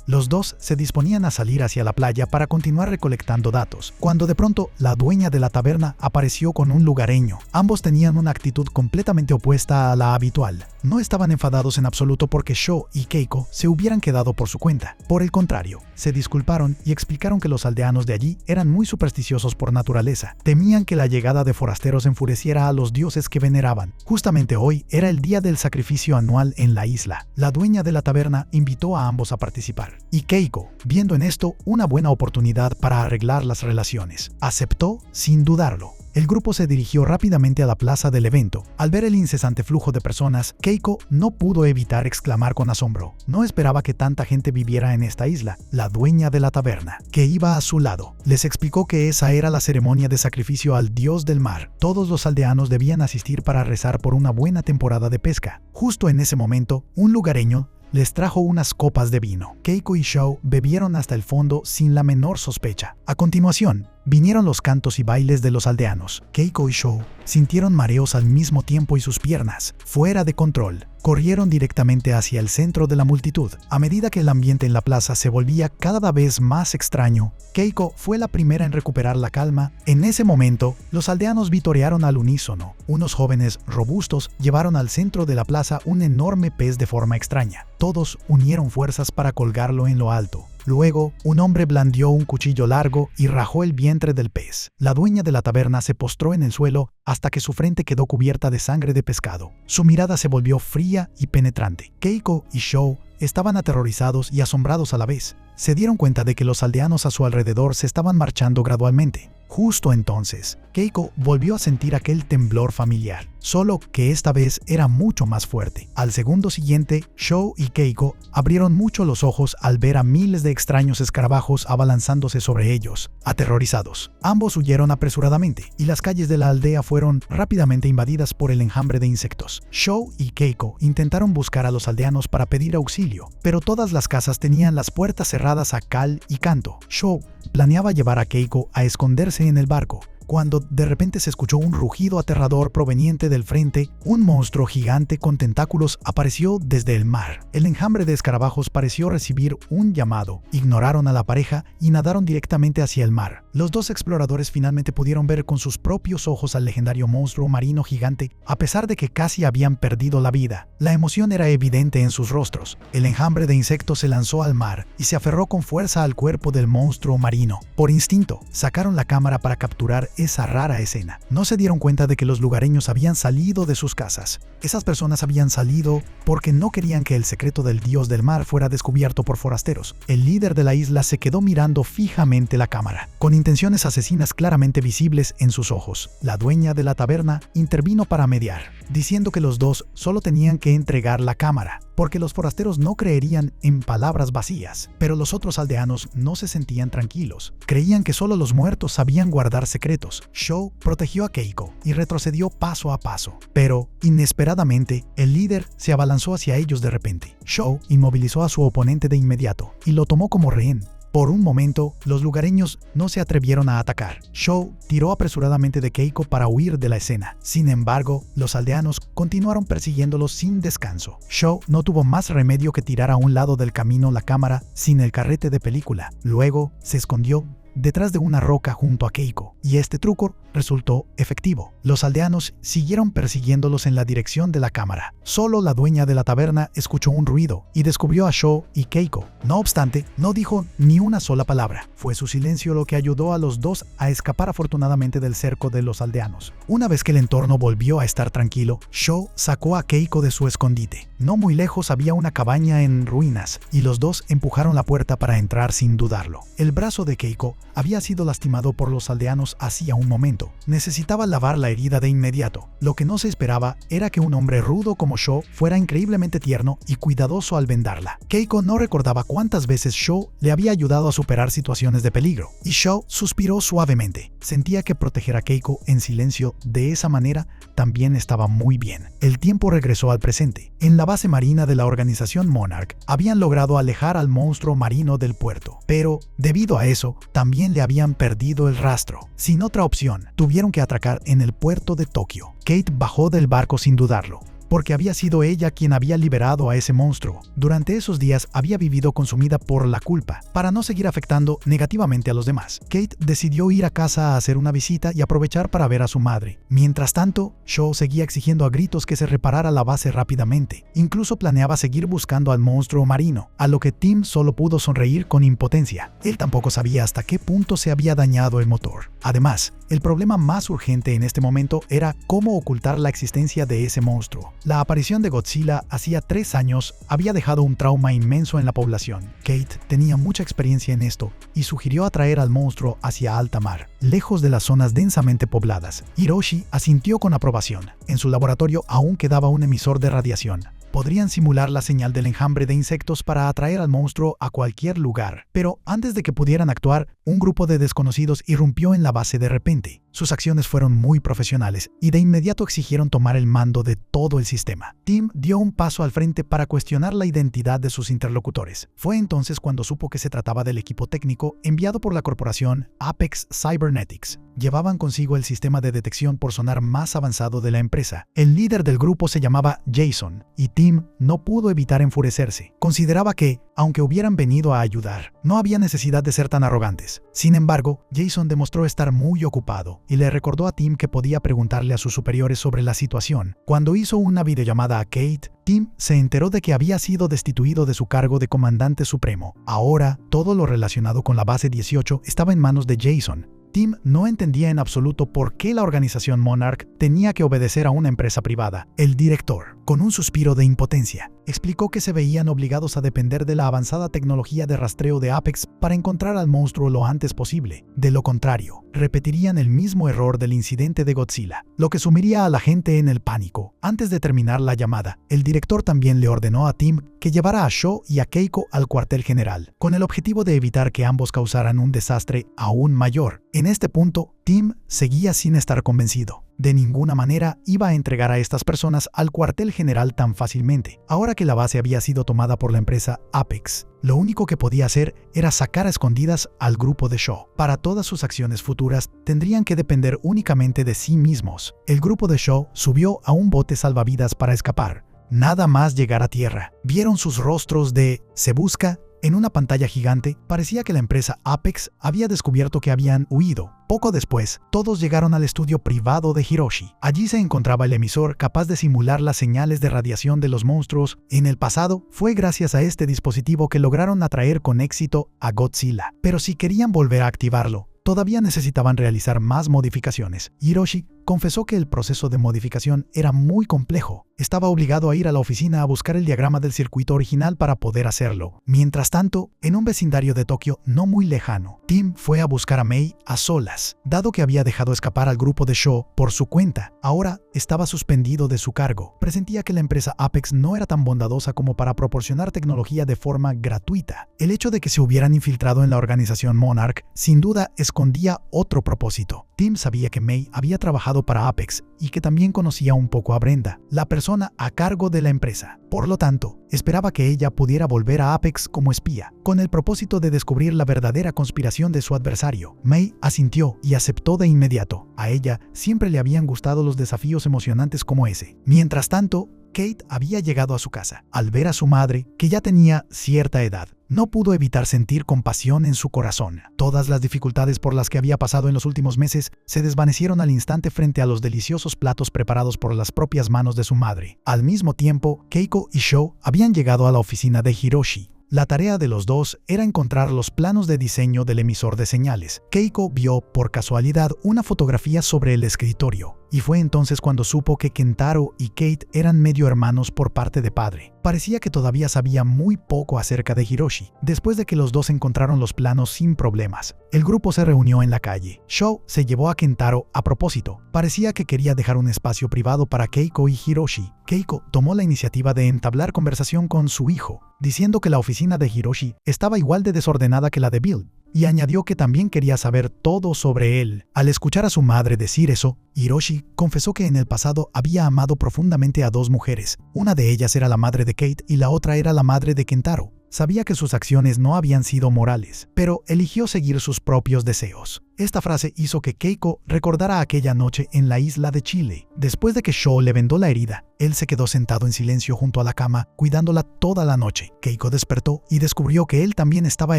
Los dos se disponían a salir hacia la playa para continuar recolectando datos, cuando de pronto la dueña de la taberna apareció con un lugareño. Ambos tenían una actitud completamente opuesta a la habitual. No estaban enfadados en absoluto porque Shou y Keiko se hubieran quedado por su cuenta. Por el contrario, se disculparon y explicaron que los aldeanos de allí eran muy supersticiosos por naturaleza. Temían que la llegada de forasteros enfureciera a los dioses que veneraban. Justamente hoy era el día del sacrificio anual en la isla. La dueña de la taberna invitó a ambos a participar. Y Keiko, viendo en esto una buena oportunidad para arreglar las relaciones, aceptó sin dudarlo. El grupo se dirigió rápidamente a la plaza del evento. Al ver el incesante flujo de personas, Keiko no pudo evitar exclamar con asombro. No esperaba que tanta gente viviera en esta isla. La dueña de la taberna, que iba a su lado, les explicó que esa era la ceremonia de sacrificio al dios del mar. Todos los aldeanos debían asistir para rezar por una buena temporada de pesca. Justo en ese momento, un lugareño les trajo unas copas de vino. Keiko y Shou bebieron hasta el fondo sin la menor sospecha. A continuación, vinieron los cantos y bailes de los aldeanos. Keiko y Shou sintieron mareos al mismo tiempo y sus piernas, fuera de control, corrieron directamente hacia el centro de la multitud. A medida que el ambiente en la plaza se volvía cada vez más extraño, Keiko fue la primera en recuperar la calma. En ese momento, los aldeanos vitorearon al unísono. Unos jóvenes robustos llevaron al centro de la plaza un enorme pez de forma extraña. Todos unieron fuerzas para colgarlo en lo alto. Luego, un hombre blandió un cuchillo largo y rajó el vientre del pez. La dueña de la taberna se postró en el suelo hasta que su frente quedó cubierta de sangre de pescado. Su mirada se volvió fría y penetrante. Keiko y Shou estaban aterrorizados y asombrados a la vez. Se dieron cuenta de que los aldeanos a su alrededor se estaban marchando gradualmente. Justo entonces, Keiko volvió a sentir aquel temblor familiar, solo que esta vez era mucho más fuerte. Al segundo siguiente, Shou y Keiko abrieron mucho los ojos al ver a miles de extraños escarabajos abalanzándose sobre ellos. Aterrorizados, ambos huyeron apresuradamente y las calles de la aldea fueron rápidamente invadidas por el enjambre de insectos. Shou y Keiko intentaron buscar a los aldeanos para pedir auxilio, pero todas las casas tenían las puertas cerradas a cal y canto. Shou planeaba llevar a Keiko a esconderse en el barco, cuando de repente se escuchó un rugido aterrador proveniente del frente. Un monstruo gigante con tentáculos apareció desde el mar. El enjambre de escarabajos pareció recibir un llamado. Ignoraron a la pareja y nadaron directamente hacia el mar. Los dos exploradores finalmente pudieron ver con sus propios ojos al legendario monstruo marino gigante, a pesar de que casi habían perdido la vida. La emoción era evidente en sus rostros. El enjambre de insectos se lanzó al mar y se aferró con fuerza al cuerpo del monstruo marino. Por instinto, sacaron la cámara para capturar esa rara escena. No se dieron cuenta de que los lugareños habían salido de sus casas. Esas personas habían salido porque no querían que el secreto del dios del mar fuera descubierto por forasteros. El líder de la isla se quedó mirando fijamente la cámara, con intenciones asesinas claramente visibles en sus ojos. La dueña de la taberna intervino para mediar, diciendo que los dos solo tenían que entregar la cámara, porque los forasteros no creerían en palabras vacías. Pero los otros aldeanos no se sentían tranquilos. Creían que solo los muertos sabían guardar secretos. Shou protegió a Keiko y retrocedió paso a paso. Pero, inesperadamente, el líder se abalanzó hacia ellos de repente. Shou inmovilizó a su oponente de inmediato y lo tomó como rehén. Por un momento, los lugareños no se atrevieron a atacar. Shou tiró apresuradamente de Keiko para huir de la escena. Sin embargo, los aldeanos continuaron persiguiéndolos sin descanso. Shou no tuvo más remedio que tirar a un lado del camino la cámara sin el carrete de película. Luego, se escondió detrás de una roca junto a Keiko, y este truco resultó efectivo. Los aldeanos siguieron persiguiéndolos en la dirección de la cámara. Solo la dueña de la taberna escuchó un ruido y descubrió a Sho y Keiko. No obstante, no dijo ni una sola palabra. Fue su silencio lo que ayudó a los dos a escapar afortunadamente del cerco de los aldeanos. Una vez que el entorno volvió a estar tranquilo, Sho sacó a Keiko de su escondite. No muy lejos había una cabaña en ruinas y los dos empujaron la puerta para entrar sin dudarlo. El brazo de Keiko había sido lastimado por los aldeanos hacía un momento. Necesitaba lavar la herida de inmediato. Lo que no se esperaba era que un hombre rudo como Sho fuera increíblemente tierno y cuidadoso al vendarla. Keiko no recordaba cuántas veces Sho le había ayudado a superar situaciones de peligro, y Sho suspiró suavemente. Sentía que proteger a Keiko en silencio de esa manera también estaba muy bien. El tiempo regresó al presente. En la base marina de la organización Monarch habían logrado alejar al monstruo marino del puerto, pero debido a eso también le habían perdido el rastro. Sin otra opción, tuvieron que atracar en el puerto de Tokio. Kate bajó del barco sin dudarlo, porque había sido ella quien había liberado a ese monstruo. Durante esos días había vivido consumida por la culpa. Para no seguir afectando negativamente a los demás, Kate decidió ir a casa a hacer una visita y aprovechar para ver a su madre. Mientras tanto, Sho seguía exigiendo a gritos que se reparara la base rápidamente. Incluso planeaba seguir buscando al monstruo marino, a lo que Tim solo pudo sonreír con impotencia. Él tampoco sabía hasta qué punto se había dañado el motor. Además, el problema más urgente en este momento era cómo ocultar la existencia de ese monstruo. La aparición de Godzilla hacía 3 años había dejado un trauma inmenso en la población. Kate tenía mucha experiencia en esto y sugirió atraer al monstruo hacia alta mar, lejos de las zonas densamente pobladas. Hiroshi asintió con aprobación. En su laboratorio aún quedaba un emisor de radiación. Podrían simular la señal del enjambre de insectos para atraer al monstruo a cualquier lugar. Pero antes de que pudieran actuar, un grupo de desconocidos irrumpió en la base de repente. Sus acciones fueron muy profesionales y de inmediato exigieron tomar el mando de todo el sistema. Tim dio un paso al frente para cuestionar la identidad de sus interlocutores. Fue entonces cuando supo que se trataba del equipo técnico enviado por la corporación Apex Cybernetics. Llevaban consigo el sistema de detección por sonar más avanzado de la empresa. El líder del grupo se llamaba Jason, y Tim no pudo evitar enfurecerse. Consideraba que, aunque hubieran venido a ayudar, no había necesidad de ser tan arrogantes. Sin embargo, Jason demostró estar muy ocupado y le recordó a Tim que podía preguntarle a sus superiores sobre la situación. Cuando hizo una videollamada a Kate, Tim se enteró de que había sido destituido de su cargo de comandante supremo. Ahora, todo lo relacionado con la base 18 estaba en manos de Jason. Tim no entendía en absoluto por qué la organización Monarch tenía que obedecer a una empresa privada. El director, con un suspiro de impotencia, explicó que se veían obligados a depender de la avanzada tecnología de rastreo de Apex para encontrar al monstruo lo antes posible. De lo contrario, repetirían el mismo error del incidente de Godzilla, lo que sumiría a la gente en el pánico. Antes de terminar la llamada, el director también le ordenó a Tim que llevara a Sho y a Keiko al cuartel general, con el objetivo de evitar que ambos causaran un desastre aún mayor. En este punto, Tim seguía sin estar convencido. De ninguna manera iba a entregar a estas personas al cuartel general tan fácilmente. Ahora que la base había sido tomada por la empresa Apex, lo único que podía hacer era sacar a escondidas al grupo de Sho. Para todas sus acciones futuras, tendrían que depender únicamente de sí mismos. El grupo de Sho subió a un bote salvavidas para escapar. Nada más llegar a tierra, vieron sus rostros de "se busca" en una pantalla gigante. Parecía que la empresa Apex había descubierto que habían huido. Poco después, todos llegaron al estudio privado de Hiroshi. Allí se encontraba el emisor capaz de simular las señales de radiación de los monstruos. En el pasado, fue gracias a este dispositivo que lograron atraer con éxito a Godzilla. Pero si querían volver a activarlo, todavía necesitaban realizar más modificaciones. Hiroshi confesó que el proceso de modificación era muy complejo. Estaba obligado a ir a la oficina a buscar el diagrama del circuito original para poder hacerlo. Mientras tanto, en un vecindario de Tokio no muy lejano, Tim fue a buscar a Mei a solas. Dado que había dejado escapar al grupo de Sho por su cuenta, ahora estaba suspendido de su cargo. Presentía que la empresa Apex no era tan bondadosa como para proporcionar tecnología de forma gratuita. El hecho de que se hubieran infiltrado en la organización Monarch sin duda escondía otro propósito. Tim sabía que Mei había trabajado para Apex y que también conocía un poco a Brenda, la persona a cargo de la empresa. Por lo tanto, esperaba que ella pudiera volver a Apex como espía, con el propósito de descubrir la verdadera conspiración de su adversario. Mei asintió y aceptó de inmediato. A ella siempre le habían gustado los desafíos emocionantes como ese. Mientras tanto, Kate había llegado a su casa. Al ver a su madre, que ya tenía cierta edad, no pudo evitar sentir compasión en su corazón. Todas las dificultades por las que había pasado en los últimos meses se desvanecieron al instante frente a los deliciosos platos preparados por las propias manos de su madre. Al mismo tiempo, Keiko y Sho habían llegado a la oficina de Hiroshi. La tarea de los dos era encontrar los planos de diseño del emisor de señales. Keiko vio, por casualidad, una fotografía sobre el escritorio, y fue entonces cuando supo que Kentaro y Kate eran medio hermanos por parte de padre. Parecía que todavía sabía muy poco acerca de Hiroshi, después de que los dos encontraron los planos sin problemas. El grupo se reunió en la calle. Sho se llevó a Kentaro a propósito. Parecía que quería dejar un espacio privado para Keiko y Hiroshi. Keiko tomó la iniciativa de entablar conversación con su hijo, diciendo que la oficina de Hiroshi estaba igual de desordenada que la de Bill, y añadió que también quería saber todo sobre él. Al escuchar a su madre decir eso, Hiroshi confesó que en el pasado había amado profundamente a dos mujeres. Una de ellas era la madre de Kate y la otra era la madre de Kentaro. Sabía que sus acciones no habían sido morales, pero eligió seguir sus propios deseos. Esta frase hizo que Keiko recordara aquella noche en la isla de Chile. Después de que Sho le vendó la herida, él se quedó sentado en silencio junto a la cama, cuidándola toda la noche. Keiko despertó y descubrió que él también estaba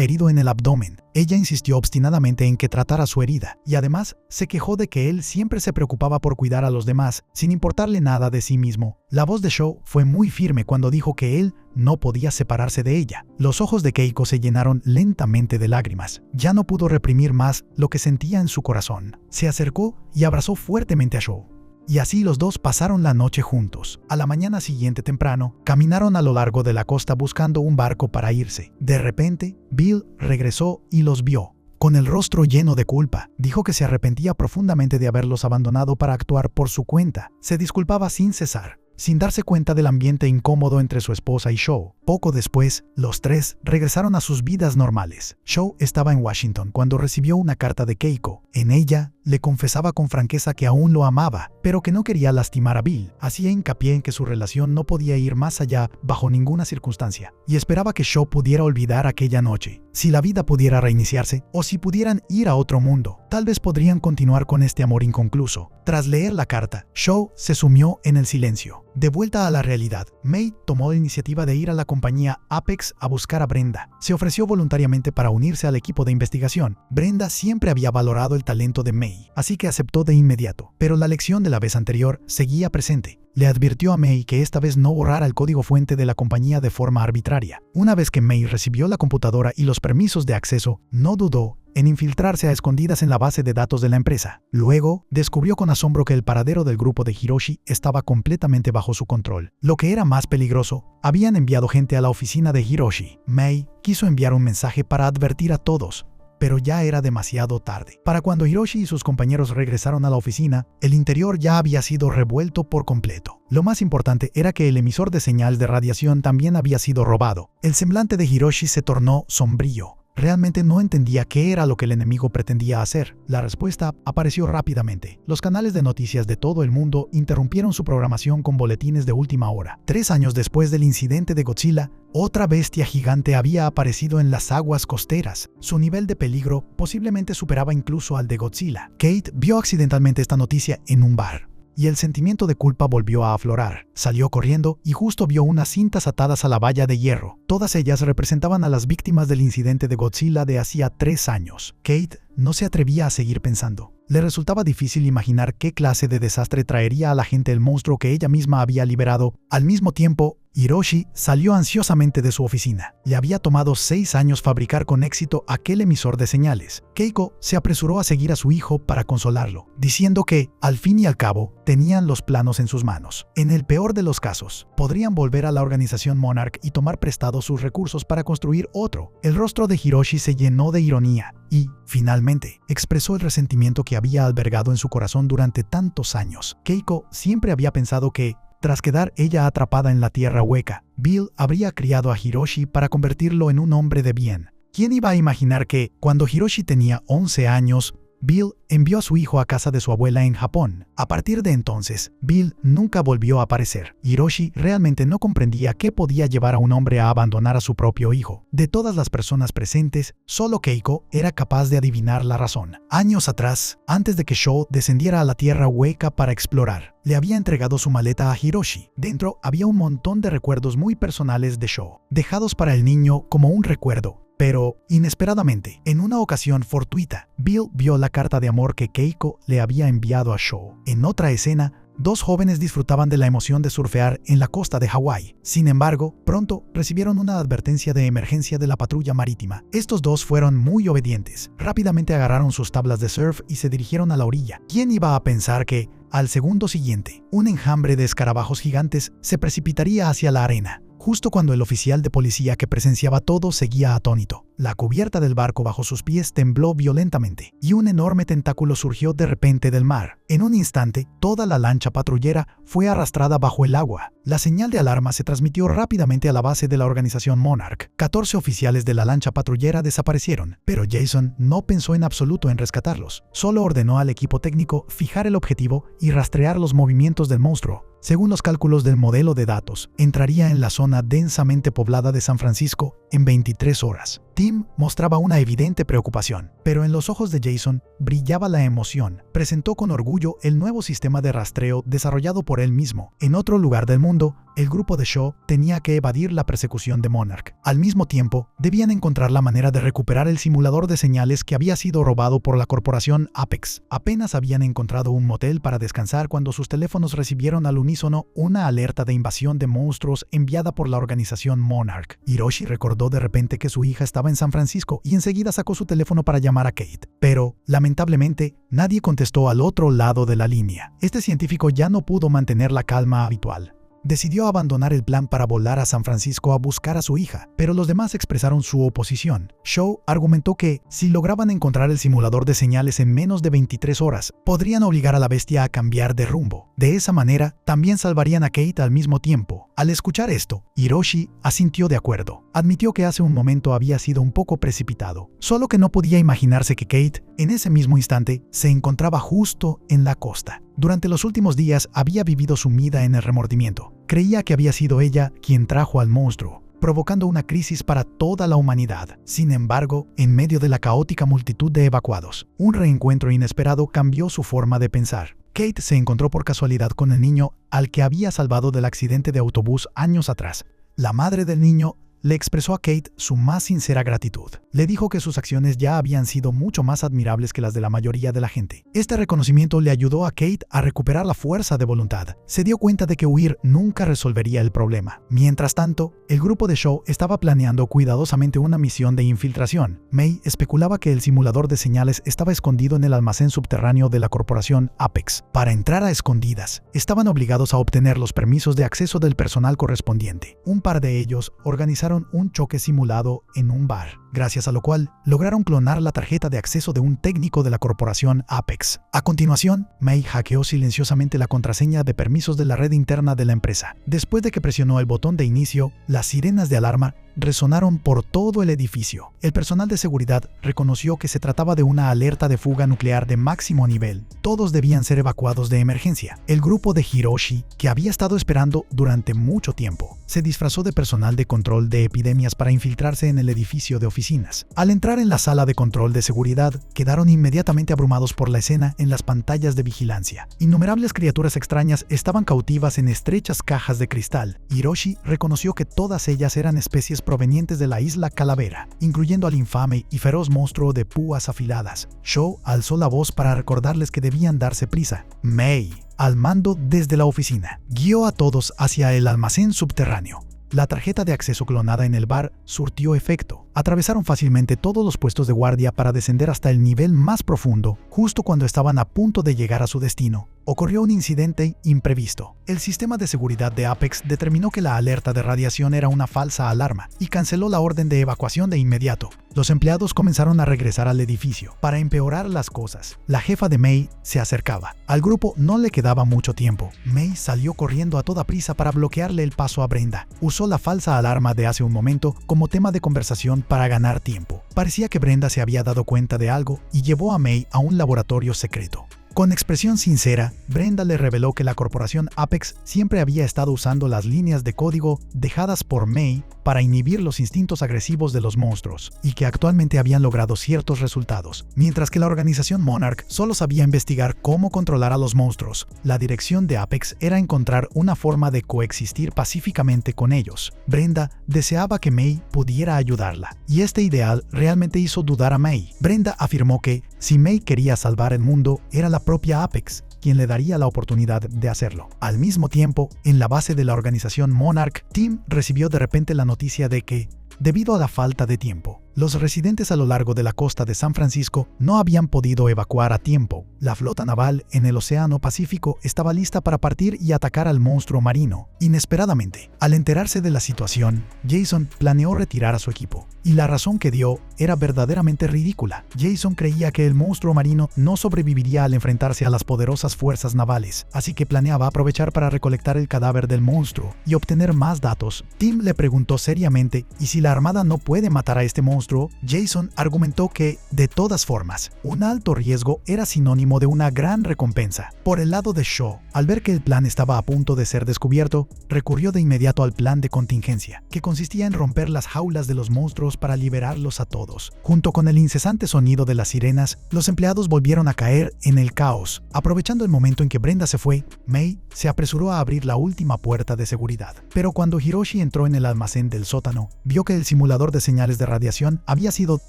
herido en el abdomen. Ella insistió obstinadamente en que tratara su herida, y además se quejó de que él siempre se preocupaba por cuidar a los demás, sin importarle nada de sí mismo. La voz de Sho fue muy firme cuando dijo que él no podía separarse de ella. Los ojos de Keiko se llenaron lentamente de lágrimas. Ya no pudo reprimir más lo que sentía en su corazón. Se acercó y abrazó fuertemente a Sho. Y así los dos pasaron la noche juntos. A la mañana siguiente temprano, caminaron a lo largo de la costa buscando un barco para irse. De repente, Bill regresó y los vio. Con el rostro lleno de culpa, dijo que se arrepentía profundamente de haberlos abandonado para actuar por su cuenta. Se disculpaba sin cesar, sin darse cuenta del ambiente incómodo entre su esposa y Sho. Poco después, los tres regresaron a sus vidas normales. Sho estaba en Washington cuando recibió una carta de Keiko. En ella, le confesaba con franqueza que aún lo amaba, pero que no quería lastimar a Bill. Hacía hincapié en que su relación no podía ir más allá bajo ninguna circunstancia, y esperaba que Sho pudiera olvidar aquella noche. Si la vida pudiera reiniciarse, o si pudieran ir a otro mundo, tal vez podrían continuar con este amor inconcluso. Tras leer la carta, Sho se sumió en el silencio. De vuelta a la realidad, May tomó la iniciativa de ir a la compañía Apex a buscar a Brenda. Se ofreció voluntariamente para unirse al equipo de investigación. Brenda siempre había valorado el talento de May, así que aceptó de inmediato. Pero la lección de la vez anterior seguía presente. Le advirtió a May que esta vez no borrara el código fuente de la compañía de forma arbitraria. Una vez que May recibió la computadora y los permisos de acceso, no dudó en infiltrarse a escondidas en la base de datos de la empresa. Luego, descubrió con asombro que el paradero del grupo de Hiroshi estaba completamente bajo su control. Lo que era más peligroso, habían enviado gente a la oficina de Hiroshi. May quiso enviar un mensaje para advertir a todos, pero ya era demasiado tarde. Para cuando Hiroshi y sus compañeros regresaron a la oficina, el interior ya había sido revuelto por completo. Lo más importante era que el emisor de señal de radiación también había sido robado. El semblante de Hiroshi se tornó sombrío. Realmente no entendía qué era lo que el enemigo pretendía hacer. La respuesta apareció rápidamente. Los canales de noticias de todo el mundo interrumpieron su programación con boletines de última hora. 3 años después del incidente de Godzilla, otra bestia gigante había aparecido en las aguas costeras. Su nivel de peligro posiblemente superaba incluso al de Godzilla. Kate vio accidentalmente esta noticia en un bar, y el sentimiento de culpa volvió a aflorar. Salió corriendo y justo vio unas cintas atadas a la valla de hierro. Todas ellas representaban a las víctimas del incidente de Godzilla de hacía 3 años. Kate no se atrevía a seguir pensando. Le resultaba difícil imaginar qué clase de desastre traería a la gente el monstruo que ella misma había liberado. Al mismo tiempo, Hiroshi salió ansiosamente de su oficina. Le había tomado 6 años fabricar con éxito aquel emisor de señales. Keiko se apresuró a seguir a su hijo para consolarlo, diciendo que, al fin y al cabo, tenían los planos en sus manos. En el peor de los casos, podrían volver a la organización Monarch y tomar prestados sus recursos para construir otro. El rostro de Hiroshi se llenó de ironía y, finalmente, expresó el resentimiento que había albergado en su corazón durante tantos años. Keiko siempre había pensado que, tras quedar ella atrapada en la tierra hueca, Bill habría criado a Hiroshi para convertirlo en un hombre de bien. ¿Quién iba a imaginar que, cuando Hiroshi tenía 11 años, Bill envió a su hijo a casa de su abuela en Japón. A partir de entonces, Bill nunca volvió a aparecer. Hiroshi realmente no comprendía qué podía llevar a un hombre a abandonar a su propio hijo. De todas las personas presentes, solo Keiko era capaz de adivinar la razón. Años atrás, antes de que Sho descendiera a la tierra hueca para explorar, le había entregado su maleta a Hiroshi. Dentro había un montón de recuerdos muy personales de Sho, dejados para el niño como un recuerdo. Pero, inesperadamente, en una ocasión fortuita, Bill vio la carta de amor que Keiko le había enviado a Sho. En otra escena, dos jóvenes disfrutaban de la emoción de surfear en la costa de Hawái. Sin embargo, pronto recibieron una advertencia de emergencia de la patrulla marítima. Estos dos fueron muy obedientes. Rápidamente agarraron sus tablas de surf y se dirigieron a la orilla. ¿Quién iba a pensar que, al segundo siguiente, un enjambre de escarabajos gigantes se precipitaría hacia la arena? Justo cuando el oficial de policía que presenciaba todo seguía atónito. La cubierta del barco bajo sus pies tembló violentamente y un enorme tentáculo surgió de repente del mar. En un instante, toda la lancha patrullera fue arrastrada bajo el agua. La señal de alarma se transmitió rápidamente a la base de la organización Monarch. 14 oficiales de la lancha patrullera desaparecieron, pero Jason no pensó en absoluto en rescatarlos. Solo ordenó al equipo técnico fijar el objetivo y rastrear los movimientos del monstruo. Según los cálculos del modelo de datos, entraría en la zona densamente poblada de San Francisco en 23 horas. Tim mostraba una evidente preocupación, pero en los ojos de Jason brillaba la emoción. Presentó con orgullo el nuevo sistema de rastreo desarrollado por él mismo. En otro lugar del mundo, el grupo de Sho tenía que evadir la persecución de Monarch. Al mismo tiempo, debían encontrar la manera de recuperar el simulador de señales que había sido robado por la corporación Apex. Apenas habían encontrado un motel para descansar cuando sus teléfonos recibieron al unísono una alerta de invasión de monstruos enviada por la organización Monarch. Hiroshi recordó de repente que su hija estaba en San Francisco y enseguida sacó su teléfono para llamar a Kate. Pero, lamentablemente, nadie contestó al otro lado de la línea. Este científico ya no pudo mantener la calma habitual. Decidió abandonar el plan para volar a San Francisco a buscar a su hija, pero los demás expresaron su oposición. Sho argumentó que, si lograban encontrar el simulador de señales en menos de 23 horas, podrían obligar a la bestia a cambiar de rumbo. De esa manera, también salvarían a Kate al mismo tiempo. Al escuchar esto, Hiroshi asintió de acuerdo. Admitió que hace un momento había sido un poco precipitado, solo que no podía imaginarse que Kate, en ese mismo instante, se encontraba justo en la costa. Durante los últimos días había vivido sumida en el remordimiento. Creía que había sido ella quien trajo al monstruo, provocando una crisis para toda la humanidad. Sin embargo, en medio de la caótica multitud de evacuados, un reencuentro inesperado cambió su forma de pensar. Kate se encontró por casualidad con el niño al que había salvado del accidente de autobús años atrás. La madre del niño le expresó a Kate su más sincera gratitud. Le dijo que sus acciones ya habían sido mucho más admirables que las de la mayoría de la gente. Este reconocimiento le ayudó a Kate a recuperar la fuerza de voluntad. Se dio cuenta de que huir nunca resolvería el problema. Mientras tanto, el grupo de Sho estaba planeando cuidadosamente una misión de infiltración. May especulaba que el simulador de señales estaba escondido en el almacén subterráneo de la corporación Apex. Para entrar a escondidas, estaban obligados a obtener los permisos de acceso del personal correspondiente. Un par de ellos organizaron un choque simulado en un bar, gracias a lo cual lograron clonar la tarjeta de acceso de un técnico de la corporación Apex. A continuación, May hackeó silenciosamente la contraseña de permisos de la red interna de la empresa. Después de que presionó el botón de inicio, las sirenas de alarma resonaron por todo el edificio. El personal de seguridad reconoció que se trataba de una alerta de fuga nuclear de máximo nivel. Todos debían ser evacuados de emergencia. El grupo de Hiroshi, que había estado esperando durante mucho tiempo, se disfrazó de personal de control de epidemias para infiltrarse en el edificio de oficinas. Al entrar en la sala de control de seguridad, quedaron inmediatamente abrumados por la escena en las pantallas de vigilancia. Innumerables criaturas extrañas estaban cautivas en estrechas cajas de cristal. Hiroshi reconoció que todas ellas eran especies provenientes de la isla Calavera, incluyendo al infame y feroz monstruo de púas afiladas. Sho alzó la voz para recordarles que debían darse prisa. May, al mando desde la oficina, guió a todos hacia el almacén subterráneo. La tarjeta de acceso clonada en el bar surtió efecto. Atravesaron fácilmente todos los puestos de guardia para descender hasta el nivel más profundo. Justo cuando estaban a punto de llegar a su destino, ocurrió un incidente imprevisto. El sistema de seguridad de Apex determinó que la alerta de radiación era una falsa alarma y canceló la orden de evacuación de inmediato. Los empleados comenzaron a regresar al edificio. Para empeorar las cosas, la jefa de May se acercaba. Al grupo no le quedaba mucho tiempo. May salió corriendo a toda prisa para bloquearle el paso a Brenda. Usó la falsa alarma de hace un momento como tema de conversación para ganar tiempo. Parecía que Brenda se había dado cuenta de algo y llevó a May a un laboratorio secreto. Con expresión sincera, Brenda le reveló que la corporación Apex siempre había estado usando las líneas de código dejadas por May para inhibir los instintos agresivos de los monstruos, y que actualmente habían logrado ciertos resultados, mientras que la organización Monarch solo sabía investigar cómo controlar a los monstruos. La dirección de Apex era encontrar una forma de coexistir pacíficamente con ellos. Brenda deseaba que May pudiera ayudarla, y este ideal realmente hizo dudar a May. Brenda afirmó que, si May quería salvar el mundo, era la propia Apex quien le daría la oportunidad de hacerlo. Al mismo tiempo, en la base de la organización Monarch, Tim recibió de repente la noticia de que, debido a la falta de tiempo, los residentes a lo largo de la costa de San Francisco no habían podido evacuar a tiempo. La flota naval en el Océano Pacífico estaba lista para partir y atacar al monstruo marino. Inesperadamente, al enterarse de la situación, Jason planeó retirar a su equipo, y la razón que dio era verdaderamente ridícula. Jason creía que el monstruo marino no sobreviviría al enfrentarse a las poderosas fuerzas navales, así que planeaba aprovechar para recolectar el cadáver del monstruo y obtener más datos. Tim le preguntó seriamente, ¿y si la Armada no puede matar a este monstruo? Jason argumentó que, de todas formas, un alto riesgo era sinónimo de una gran recompensa. Por el lado de Shaw, al ver que el plan estaba a punto de ser descubierto, recurrió de inmediato al plan de contingencia, que consistía en romper las jaulas de los monstruos para liberarlos a todos. Junto con el incesante sonido de las sirenas, los empleados volvieron a caer en el caos. Aprovechando el momento en que Brenda se fue, May se apresuró a abrir la última puerta de seguridad. Pero cuando Hiroshi entró en el almacén del sótano, vio que el simulador de señales de radiación había sido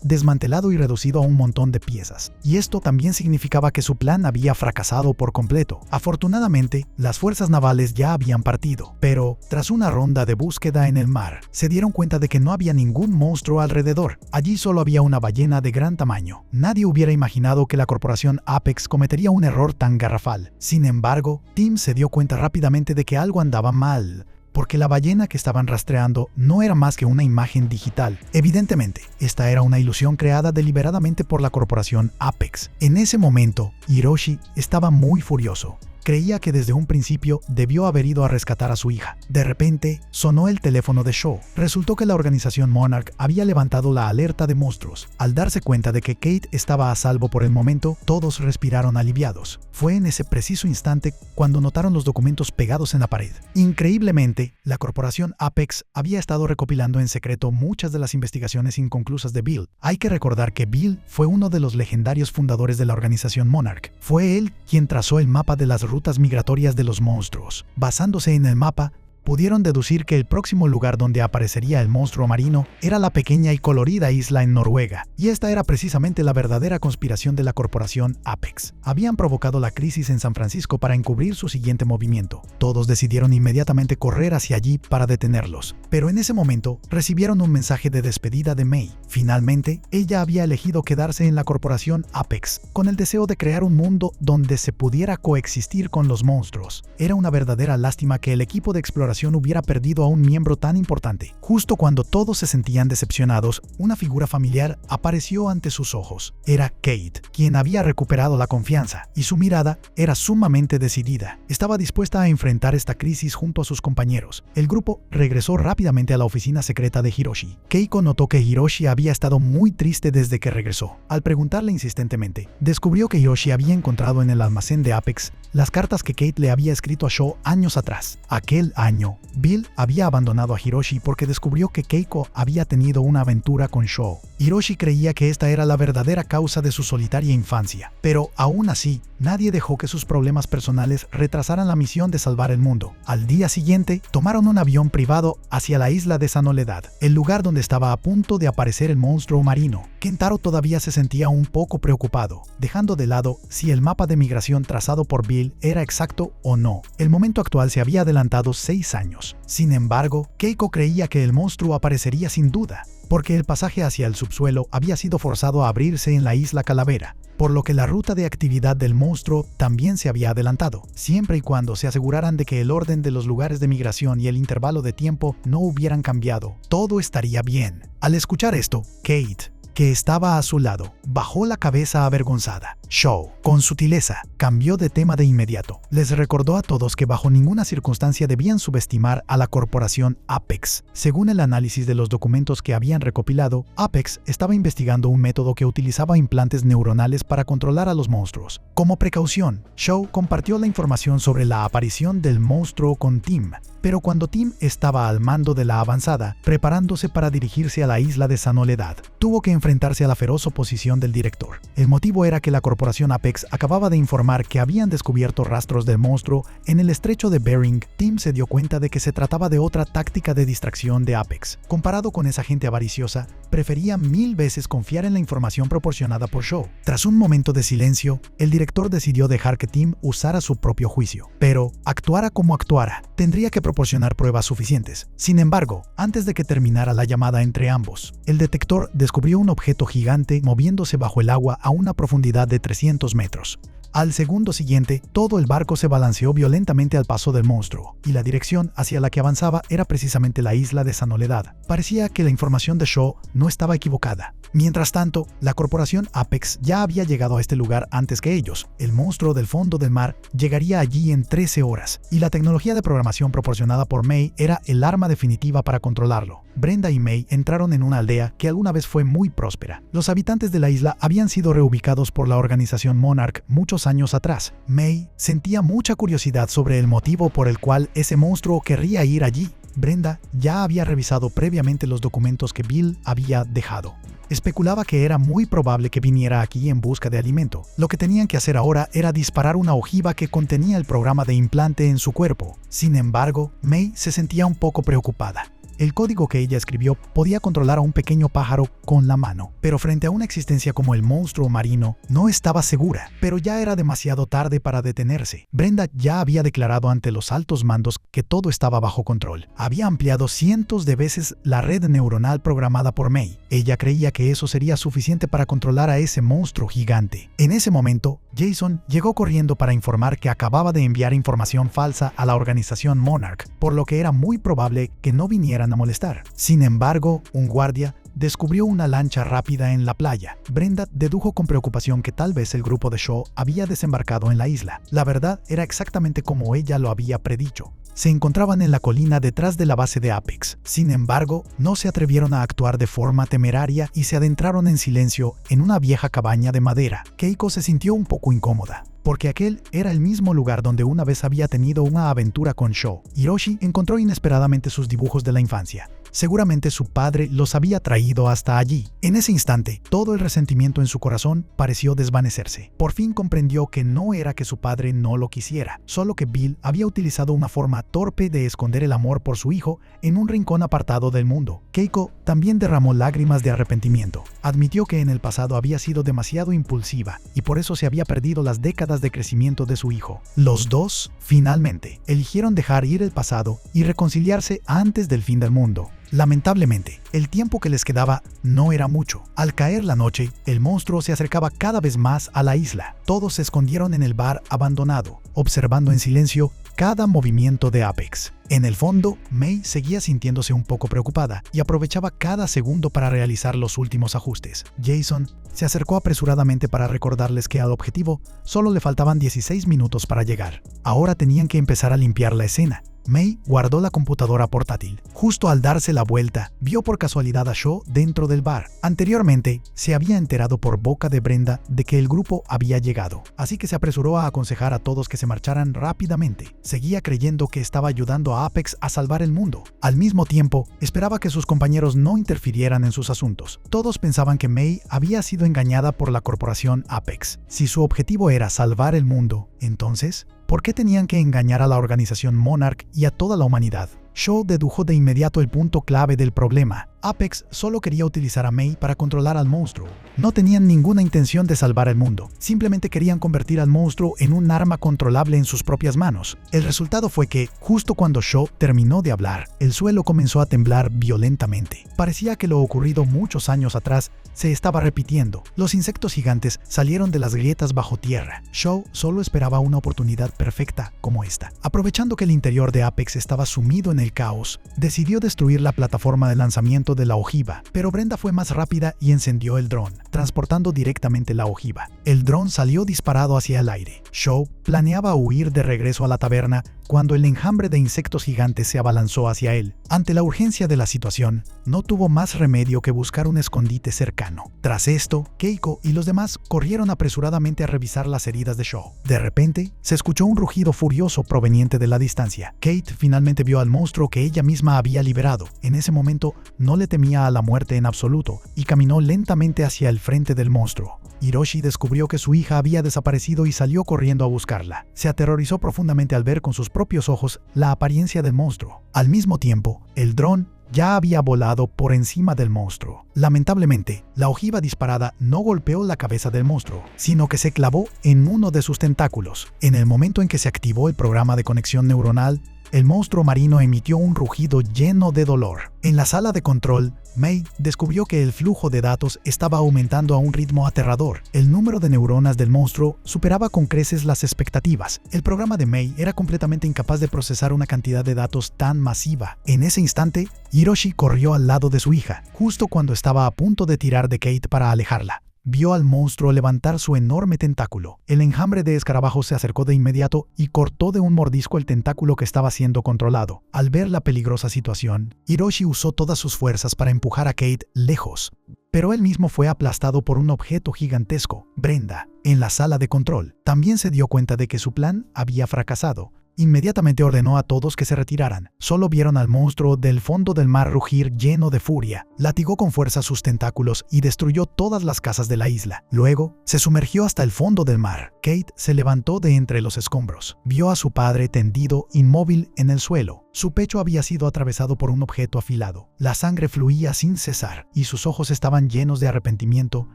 desmantelado y reducido a un montón de piezas, y esto también significaba que su plan había fracasado por completo. Afortunadamente, las fuerzas navales ya habían partido, pero tras una ronda de búsqueda en el mar, se dieron cuenta de que no había ningún monstruo alrededor. Allí solo había una ballena de gran tamaño. Nadie hubiera imaginado que la corporación Apex cometería un error tan garrafal. Sin embargo, Tim se dio cuenta rápidamente de que algo andaba mal, porque la ballena que estaban rastreando no era más que una imagen digital. Evidentemente, esta era una ilusión creada deliberadamente por la corporación Apex. En ese momento, Hiroshi estaba muy furioso. Creía que desde un principio debió haber ido a rescatar a su hija. De repente, sonó el teléfono de Shaw. Resultó que la organización Monarch había levantado la alerta de monstruos. Al darse cuenta de que Kate estaba a salvo por el momento, todos respiraron aliviados. Fue en ese preciso instante cuando notaron los documentos pegados en la pared. Increíblemente, la corporación Apex había estado recopilando en secreto muchas de las investigaciones inconclusas de Bill. Hay que recordar que Bill fue uno de los legendarios fundadores de la organización Monarch. Fue él quien trazó el mapa de las rutas migratorias de los monstruos. Basándose en el mapa, pudieron deducir que el próximo lugar donde aparecería el monstruo marino era la pequeña y colorida isla en Noruega, y esta era precisamente la verdadera conspiración de la corporación Apex. Habían provocado la crisis en San Francisco para encubrir su siguiente movimiento. Todos decidieron inmediatamente correr hacia allí para detenerlos, pero en ese momento recibieron un mensaje de despedida de May. Finalmente, ella había elegido quedarse en la corporación Apex, con el deseo de crear un mundo donde se pudiera coexistir con los monstruos. Era una verdadera lástima que el equipo de exploración hubiera perdido a un miembro tan importante. Justo cuando todos se sentían decepcionados, una figura familiar apareció ante sus ojos. Era Kate, quien había recuperado la confianza, y su mirada era sumamente decidida. Estaba dispuesta a enfrentar esta crisis junto a sus compañeros. El grupo regresó rápidamente a la oficina secreta de Hiroshi. Keiko notó que Hiroshi había estado muy triste desde que regresó. Al preguntarle insistentemente, descubrió que Hiroshi había encontrado en el almacén de Apex las cartas que Kate le había escrito a Shaw años atrás. Aquel año, Bill había abandonado a Hiroshi porque descubrió que Keiko había tenido una aventura con Shaw. Hiroshi creía que esta era la verdadera causa de su solitaria infancia, pero aún así, nadie dejó que sus problemas personales retrasaran la misión de salvar el mundo. Al día siguiente, tomaron un avión privado hacia la isla de Soledad, el lugar donde estaba a punto de aparecer el monstruo marino. Kentaro todavía se sentía un poco preocupado, dejando de lado si el mapa de migración trazado por Bill era exacto o no. El momento actual se había adelantado 6 años. Sin embargo, Keiko creía que el monstruo aparecería sin duda. porque el pasaje hacia el subsuelo había sido forzado a abrirse en la isla Calavera, por lo que la ruta de actividad del monstruo también se había adelantado, siempre y cuando se aseguraran de que el orden de los lugares de migración y el intervalo de tiempo no hubieran cambiado. Todo estaría bien. Al escuchar esto, Kate, que estaba a su lado, bajó la cabeza avergonzada. Shaw, con sutileza, cambió de tema de inmediato. Les recordó a todos que bajo ninguna circunstancia debían subestimar a la corporación Apex. Según el análisis de los documentos que habían recopilado, Apex estaba investigando un método que utilizaba implantes neuronales para controlar a los monstruos. Como precaución, Shaw compartió la información sobre la aparición del monstruo con Tim. Pero cuando Tim estaba al mando de la avanzada, preparándose para dirigirse a la isla de Soledad, tuvo que enfrentarse a la feroz oposición del director. El motivo era que la corporación Apex acababa de informar que habían descubierto rastros del monstruo en el estrecho de Bering. Tim se dio cuenta de que se trataba de otra táctica de distracción de Apex. Comparado con esa gente avariciosa, prefería 1000 veces confiar en la información proporcionada por Shaw. Tras un momento de silencio, el director decidió dejar que Tim usara su propio juicio. Pero, actuara como actuara, tendría que proporcionar pruebas suficientes. Sin embargo, antes de que terminara la llamada entre ambos, el detector descubrió un objeto gigante moviéndose bajo el agua a una profundidad de 300 metros. Al segundo siguiente, todo el barco se balanceó violentamente al paso del monstruo, y la dirección hacia la que avanzaba era precisamente la isla de Soledad. Parecía que la información de Shaw no estaba equivocada. Mientras tanto, la corporación Apex ya había llegado a este lugar antes que ellos. El monstruo del fondo del mar llegaría allí en 13 horas, y la tecnología de programación proporcionada por May era el arma definitiva para controlarlo. Brenda y May entraron en una aldea que alguna vez fue muy próspera. Los habitantes de la isla habían sido reubicados por la organización Monarch muchos años atrás. May sentía mucha curiosidad sobre el motivo por el cual ese monstruo querría ir allí. Brenda ya había revisado previamente los documentos que Bill había dejado. Especulaba que era muy probable que viniera aquí en busca de alimento. Lo que tenían que hacer ahora era disparar una ojiva que contenía el programa de implante en su cuerpo. Sin embargo, May se sentía un poco preocupada. El código que ella escribió podía controlar a un pequeño pájaro con la mano, pero frente a una existencia como el monstruo marino, no estaba segura, pero ya era demasiado tarde para detenerse. Brenda ya había declarado ante los altos mandos que todo estaba bajo control. Había ampliado cientos de veces la red neuronal programada por May. Ella creía que eso sería suficiente para controlar a ese monstruo gigante. En ese momento, Jason llegó corriendo para informar que acababa de enviar información falsa a la organización Monarch, por lo que era muy probable que no vinieran a molestar. Sin embargo, un guardia descubrió una lancha rápida en la playa. Brenda dedujo con preocupación que tal vez el grupo de Shaw había desembarcado en la isla. La verdad era exactamente como ella lo había predicho. Se encontraban en la colina detrás de la base de Apex. Sin embargo, no se atrevieron a actuar de forma temeraria y se adentraron en silencio en una vieja cabaña de madera. Keiko se sintió un poco incómoda, porque aquel era el mismo lugar donde una vez había tenido una aventura con Shaw. Hiroshi encontró inesperadamente sus dibujos de la infancia. Seguramente su padre los había traído hasta allí. En ese instante, todo el resentimiento en su corazón pareció desvanecerse. Por fin comprendió que no era que su padre no lo quisiera, solo que Bill había utilizado una forma torpe de esconder el amor por su hijo en un rincón apartado del mundo. Keiko también derramó lágrimas de arrepentimiento. Admitió que en el pasado había sido demasiado impulsiva y por eso se había perdido las décadas de crecimiento de su hijo. Los dos, finalmente, eligieron dejar ir el pasado y reconciliarse antes del fin del mundo. Lamentablemente, el tiempo que les quedaba no era mucho. Al caer la noche, el monstruo se acercaba cada vez más a la isla. Todos se escondieron en el bar abandonado, observando en silencio cada movimiento de Apex. En el fondo, May seguía sintiéndose un poco preocupada y aprovechaba cada segundo para realizar los últimos ajustes. Jason se acercó apresuradamente para recordarles que al objetivo solo le faltaban 16 minutos para llegar. Ahora tenían que empezar a limpiar la escena. May guardó la computadora portátil. Justo al darse la vuelta, vio por casualidad a Shaw dentro del bar. Anteriormente, se había enterado por boca de Brenda de que el grupo había llegado, así que se apresuró a aconsejar a todos que se marcharan rápidamente. Seguía creyendo que estaba ayudando a Apex a salvar el mundo. Al mismo tiempo, esperaba que sus compañeros no interfirieran en sus asuntos. Todos pensaban que May había sido engañada por la corporación Apex. Si su objetivo era salvar el mundo, entonces, ¿por qué tenían que engañar a la organización Monarch y a toda la humanidad? Shaw dedujo de inmediato el punto clave del problema. Apex solo quería utilizar a May para controlar al monstruo. No tenían ninguna intención de salvar el mundo, simplemente querían convertir al monstruo en un arma controlable en sus propias manos. El resultado fue que, justo cuando Shaw terminó de hablar, el suelo comenzó a temblar violentamente. Parecía que lo ocurrido muchos años atrás se estaba repitiendo. Los insectos gigantes salieron de las grietas bajo tierra. Shaw solo esperaba una oportunidad perfecta como esta. Aprovechando que el interior de Apex estaba sumido en el caos, decidió destruir la plataforma de lanzamiento de la ojiva, pero Brenda fue más rápida y encendió el dron, transportando directamente la ojiva. El dron salió disparado hacia el aire. Shaw planeaba huir de regreso a la taberna cuando el enjambre de insectos gigantes se abalanzó hacia él. Ante la urgencia de la situación, no tuvo más remedio que buscar un escondite cercano. Tras esto, Keiko y los demás corrieron apresuradamente a revisar las heridas de Shaw. De repente, se escuchó un rugido furioso proveniente de la distancia. Kate finalmente vio al monstruo que ella misma había liberado. En ese momento, no le temía a la muerte en absoluto y caminó lentamente hacia el frente del monstruo. Hiroshi descubrió que su hija había desaparecido y salió corriendo a buscarla. Se aterrorizó profundamente al ver con sus propios ojos la apariencia del monstruo. Al mismo tiempo, el dron ya había volado por encima del monstruo. Lamentablemente, la ojiva disparada no golpeó la cabeza del monstruo, sino que se clavó en uno de sus tentáculos. En el momento en que se activó el programa de conexión neuronal, el monstruo marino emitió un rugido lleno de dolor. En la sala de control, May descubrió que el flujo de datos estaba aumentando a un ritmo aterrador. El número de neuronas del monstruo superaba con creces las expectativas. El programa de May era completamente incapaz de procesar una cantidad de datos tan masiva. En ese instante, Hiroshi corrió al lado de su hija, justo cuando estaba a punto de tirar de Kate para alejarla. Vio al monstruo levantar su enorme tentáculo. El enjambre de escarabajos se acercó de inmediato y cortó de un mordisco el tentáculo que estaba siendo controlado. Al ver la peligrosa situación, Hiroshi usó todas sus fuerzas para empujar a Kate lejos. Pero él mismo fue aplastado por un objeto gigantesco. Brenda, en la sala de control, también se dio cuenta de que su plan había fracasado. Inmediatamente ordenó a todos que se retiraran. Solo vieron al monstruo del fondo del mar rugir lleno de furia. Latigó con fuerza sus tentáculos y destruyó todas las casas de la isla. Luego, se sumergió hasta el fondo del mar. Kate se levantó de entre los escombros. Vio a su padre tendido, inmóvil, en el suelo. Su pecho había sido atravesado por un objeto afilado. La sangre fluía sin cesar y sus ojos estaban llenos de arrepentimiento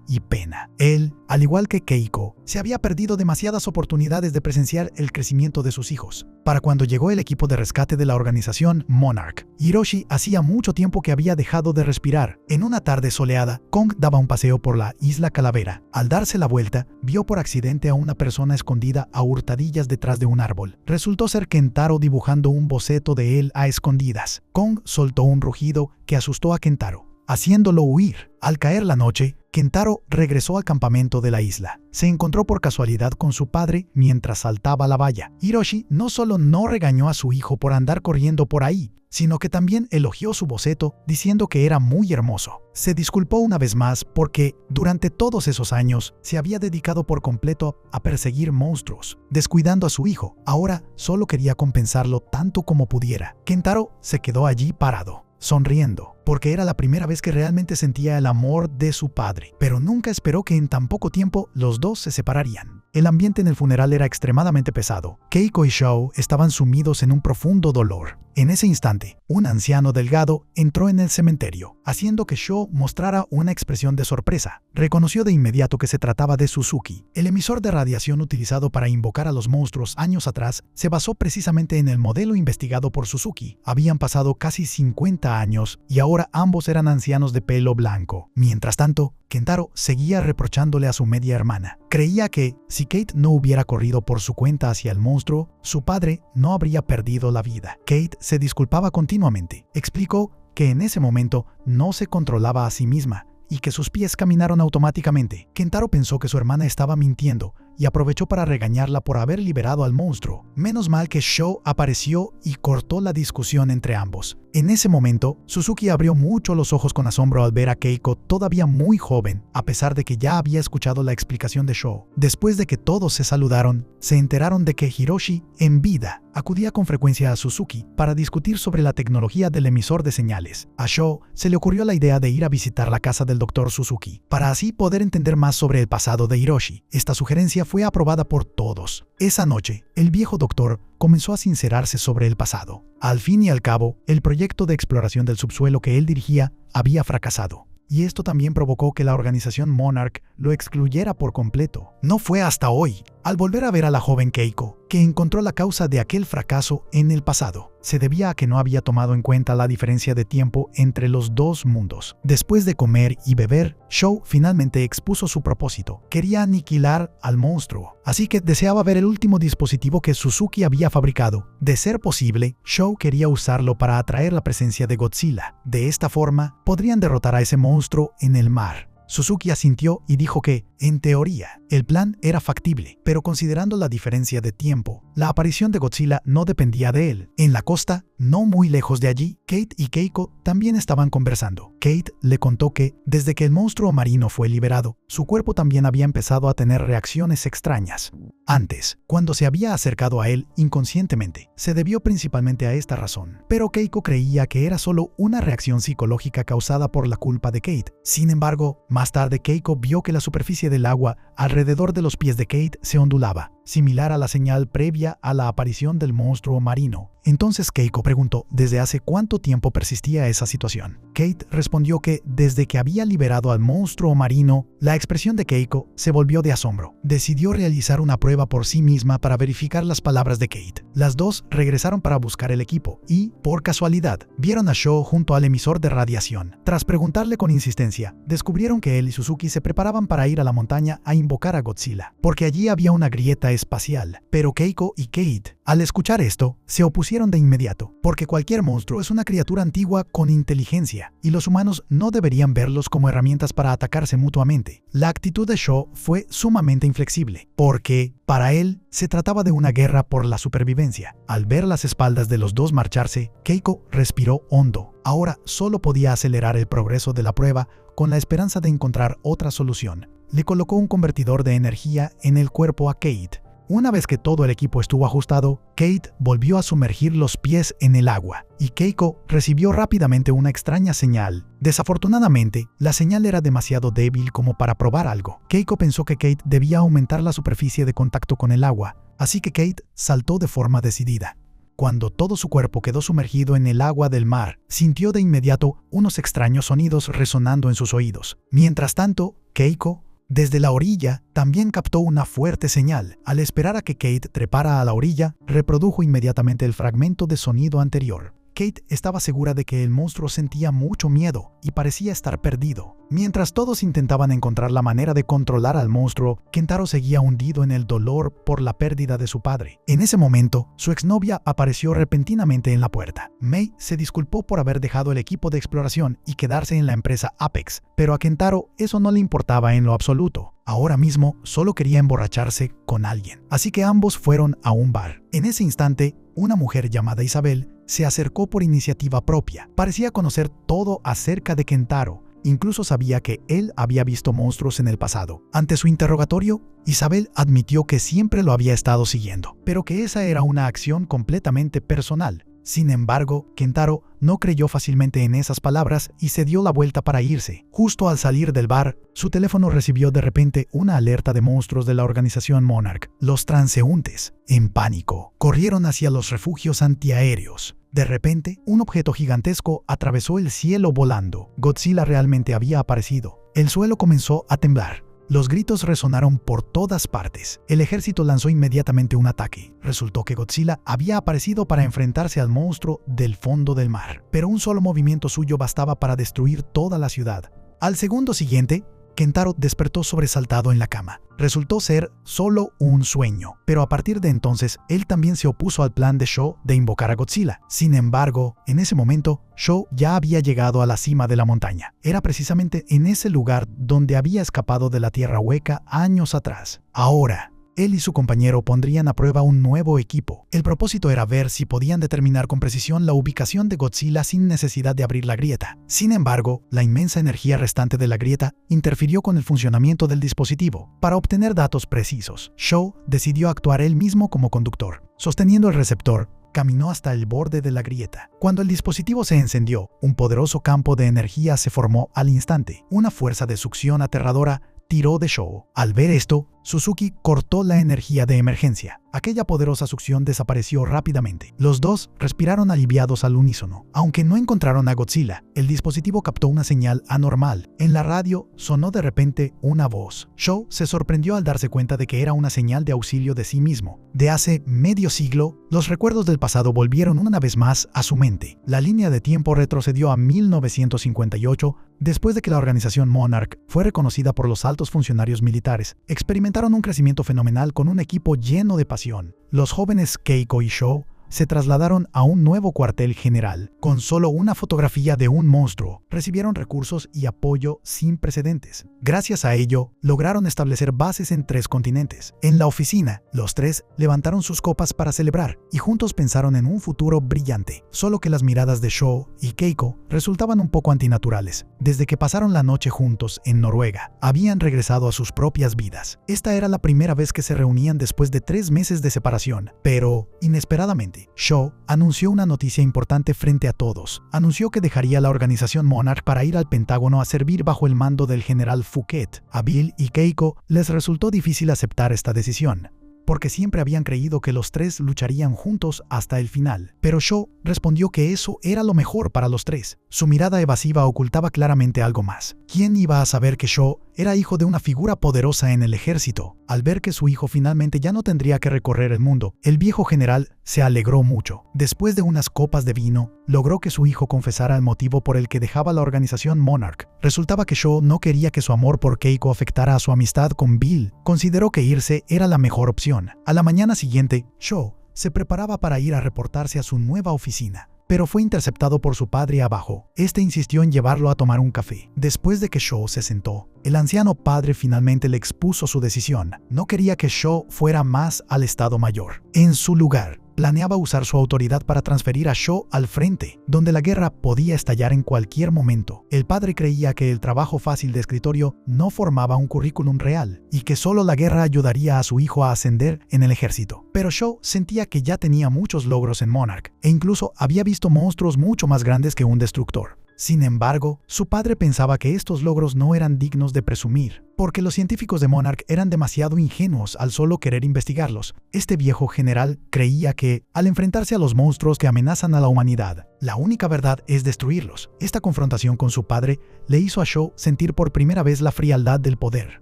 y pena. Él, al igual que Keiko, se había perdido demasiadas oportunidades de presenciar el crecimiento de sus hijos. Para cuando llegó el equipo de rescate de la organización Monarch, Hiroshi hacía mucho tiempo que había dejado de respirar. En una tarde soleada, Kong daba un paseo por la Isla Calavera. Al darse la vuelta, vio por accidente a una persona escondida a hurtadillas detrás de un árbol. Resultó ser Kentaro dibujando un boceto de él a escondidas. Kong soltó un rugido que asustó a Kentaro, haciéndolo huir. Al caer la noche, Kentaro regresó al campamento de la isla. Se encontró por casualidad con su padre mientras saltaba la valla. Hiroshi no solo no regañó a su hijo por andar corriendo por ahí, sino que también elogió su boceto diciendo que era muy hermoso. Se disculpó una vez más porque, durante todos esos años, se había dedicado por completo a perseguir monstruos, descuidando a su hijo. Ahora solo quería compensarlo tanto como pudiera. Kentaro se quedó allí parado, sonriendo, porque era la primera vez que realmente sentía el amor de su padre, pero nunca esperó que en tan poco tiempo los dos se separarían. El ambiente en el funeral era extremadamente pesado. Keiko y Shaw estaban sumidos en un profundo dolor. En ese instante, un anciano delgado entró en el cementerio, haciendo que Shaw mostrara una expresión de sorpresa. Reconoció de inmediato que se trataba de Suzuki. El emisor de radiación utilizado para invocar a los monstruos años atrás se basó precisamente en el modelo investigado por Suzuki. Habían pasado casi 50 años y ahora ambos eran ancianos de pelo blanco. Mientras tanto, Kentaro seguía reprochándole a su media hermana. Creía que, si Kate no hubiera corrido por su cuenta hacia el monstruo, su padre no habría perdido la vida. Kate se disculpaba continuamente. Explicó que en ese momento no se controlaba a sí misma y que sus pies caminaron automáticamente. Kentaro pensó que su hermana estaba mintiendo y aprovechó para regañarla por haber liberado al monstruo. Menos mal que Shaw apareció y cortó la discusión entre ambos. En ese momento, Suzuki abrió mucho los ojos con asombro al ver a Keiko todavía muy joven, a pesar de que ya había escuchado la explicación de Shaw. Después de que todos se saludaron, se enteraron de que Hiroshi, en vida, acudía con frecuencia a Suzuki para discutir sobre la tecnología del emisor de señales. A Shaw se le ocurrió la idea de ir a visitar la casa del Dr. Suzuki, para así poder entender más sobre el pasado de Hiroshi. Esta sugerencia fue aprobada por todos. Esa noche, el viejo doctor comenzó a sincerarse sobre el pasado. Al fin y al cabo, el proyecto de exploración del subsuelo que él dirigía había fracasado. Y esto también provocó que la organización Monarch lo excluyera por completo. No fue hasta hoy, al volver a ver a la joven Keiko, que encontró la causa de aquel fracaso en el pasado. Se debía a que no había tomado en cuenta la diferencia de tiempo entre los dos mundos. Después de comer y beber, Shou finalmente expuso su propósito. Quería aniquilar al monstruo, así que deseaba ver el último dispositivo que Suzuki había fabricado. De ser posible, Shou quería usarlo para atraer la presencia de Godzilla. De esta forma, podrían derrotar a ese monstruo en el mar. Suzuki asintió y dijo que, en teoría, el plan era factible, pero considerando la diferencia de tiempo, la aparición de Godzilla no dependía de él. En la costa, no muy lejos de allí, Kate y Keiko también estaban conversando. Kate le contó que, desde que el monstruo marino fue liberado, su cuerpo también había empezado a tener reacciones extrañas. Antes, cuando se había acercado a él inconscientemente, se debió principalmente a esta razón. Pero Keiko creía que era solo una reacción psicológica causada por la culpa de Kate. Sin embargo, más tarde Keiko vio que la superficie del agua alrededor de los pies de Kate se ondulaba, similar a la señal previa a la aparición del monstruo marino. Entonces Keiko preguntó desde hace cuánto tiempo persistía esa situación. Kate respondió que desde que había liberado al monstruo marino, la expresión de Keiko se volvió de asombro. Decidió realizar una prueba por sí misma para verificar las palabras de Kate. Las dos regresaron para buscar el equipo y, por casualidad, vieron a Shou junto al emisor de radiación. Tras preguntarle con insistencia, descubrieron que él y Suzuki se preparaban para ir a la montaña a invocar a Godzilla, porque allí había una grieta espacial. Pero Keiko y Kate, al escuchar esto, se opusieron de inmediato, porque cualquier monstruo es una criatura antigua con inteligencia, y los humanos no deberían verlos como herramientas para atacarse mutuamente. La actitud de Shou fue sumamente inflexible, porque, para él, se trataba de una guerra por la supervivencia. Al ver las espaldas de los dos marcharse, Keiko respiró hondo. Ahora solo podía acelerar el progreso de la prueba con la esperanza de encontrar otra solución. Le colocó un convertidor de energía en el cuerpo a Kate. Una vez que todo el equipo estuvo ajustado, Kate volvió a sumergir los pies en el agua, y Keiko recibió rápidamente una extraña señal. Desafortunadamente, la señal era demasiado débil como para probar algo. Keiko pensó que Kate debía aumentar la superficie de contacto con el agua, así que Kate saltó de forma decidida. Cuando todo su cuerpo quedó sumergido en el agua del mar, sintió de inmediato unos extraños sonidos resonando en sus oídos. Mientras tanto, Keiko, desde la orilla, también captó una fuerte señal. Al esperar a que Kate trepara a la orilla, reprodujo inmediatamente el fragmento de sonido anterior. Kate estaba segura de que el monstruo sentía mucho miedo y parecía estar perdido. Mientras todos intentaban encontrar la manera de controlar al monstruo, Kentaro seguía hundido en el dolor por la pérdida de su padre. En ese momento, su exnovia apareció repentinamente en la puerta. Mei se disculpó por haber dejado el equipo de exploración y quedarse en la empresa Apex, pero a Kentaro eso no le importaba en lo absoluto. Ahora mismo solo quería emborracharse con alguien, así que ambos fueron a un bar. En ese instante, una mujer llamada Isabel se acercó por iniciativa propia. Parecía conocer todo acerca de Kentaro. Incluso sabía que él había visto monstruos en el pasado. Ante su interrogatorio, Isabel admitió que siempre lo había estado siguiendo, pero que esa era una acción completamente personal. Sin embargo, Kentaro no creyó fácilmente en esas palabras y se dio la vuelta para irse. Justo al salir del bar, su teléfono recibió de repente una alerta de monstruos de la organización Monarch. Los transeúntes, en pánico, corrieron hacia los refugios antiaéreos. De repente, un objeto gigantesco atravesó el cielo volando. Godzilla realmente había aparecido. El suelo comenzó a temblar. Los gritos resonaron por todas partes. El ejército lanzó inmediatamente un ataque. Resultó que Godzilla había aparecido para enfrentarse al monstruo del fondo del mar. Pero un solo movimiento suyo bastaba para destruir toda la ciudad. Al segundo siguiente, Kentaro despertó sobresaltado en la cama. Resultó ser solo un sueño, pero a partir de entonces, él también se opuso al plan de Shou de invocar a Godzilla. Sin embargo, en ese momento, Shou ya había llegado a la cima de la montaña. Era precisamente en ese lugar donde había escapado de la Tierra Hueca años atrás. Ahora, él y su compañero pondrían a prueba un nuevo equipo. El propósito era ver si podían determinar con precisión la ubicación de Godzilla sin necesidad de abrir la grieta. Sin embargo, la inmensa energía restante de la grieta interfirió con el funcionamiento del dispositivo. Para obtener datos precisos, Shou decidió actuar él mismo como conductor. Sosteniendo el receptor, caminó hasta el borde de la grieta. Cuando el dispositivo se encendió, un poderoso campo de energía se formó al instante. Una fuerza de succión aterradora tiró de Shou. Al ver esto, Suzuki cortó la energía de emergencia. Aquella poderosa succión desapareció rápidamente. Los dos respiraron aliviados al unísono. Aunque no encontraron a Godzilla, el dispositivo captó una señal anormal. En la radio sonó de repente una voz. Shaw se sorprendió al darse cuenta de que era una señal de auxilio de sí mismo. De hace medio siglo, los recuerdos del pasado volvieron una vez más a su mente. La línea de tiempo retrocedió a 1958, después de que la organización Monarch fue reconocida por los altos funcionarios militares. Experimentaron un crecimiento fenomenal con un equipo lleno de pasión. Los jóvenes Keiko y Shaw se trasladaron a un nuevo cuartel general. Con solo una fotografía de un monstruo, recibieron recursos y apoyo sin precedentes. Gracias a ello, lograron establecer bases en 3 continentes. En la oficina, los 3 levantaron sus copas para celebrar y juntos pensaron en un futuro brillante. Solo que las miradas de Shaw y Keiko resultaban un poco antinaturales. Desde que pasaron la noche juntos en Noruega, habían regresado a sus propias vidas. Esta era la primera vez que se reunían después de 3 meses de separación, pero, inesperadamente, Shaw anunció una noticia importante frente a todos. Anunció que dejaría la organización Monarch para ir al Pentágono a servir bajo el mando del general Fouquet. A Bill y Keiko les resultó difícil aceptar esta decisión, porque siempre habían creído que los 3 lucharían juntos hasta el final. Pero Shaw respondió que eso era lo mejor para los 3. Su mirada evasiva ocultaba claramente algo más. ¿Quién iba a saber que Shaw era hijo de una figura poderosa en el ejército? Al ver que su hijo finalmente ya no tendría que recorrer el mundo, el viejo general se alegró mucho. Después de unas copas de vino, logró que su hijo confesara el motivo por el que dejaba la organización Monarch. Resultaba que Shaw no quería que su amor por Keiko afectara a su amistad con Bill. Consideró que irse era la mejor opción. A la mañana siguiente, Shaw se preparaba para ir a reportarse a su nueva oficina, pero fue interceptado por su padre abajo. Este insistió en llevarlo a tomar un café. Después de que Shaw se sentó, el anciano padre finalmente le expuso su decisión. No quería que Shaw fuera más al Estado Mayor. En su lugar, planeaba usar su autoridad para transferir a Shaw al frente, donde la guerra podía estallar en cualquier momento. El padre creía que el trabajo fácil de escritorio no formaba un currículum real y que solo la guerra ayudaría a su hijo a ascender en el ejército. Pero Shaw sentía que ya tenía muchos logros en Monarch e incluso había visto monstruos mucho más grandes que un destructor. Sin embargo, su padre pensaba que estos logros no eran dignos de presumir, porque los científicos de Monarch eran demasiado ingenuos al solo querer investigarlos. Este viejo general creía que, al enfrentarse a los monstruos que amenazan a la humanidad, la única verdad es destruirlos. Esta confrontación con su padre le hizo a Shaw sentir por primera vez la frialdad del poder.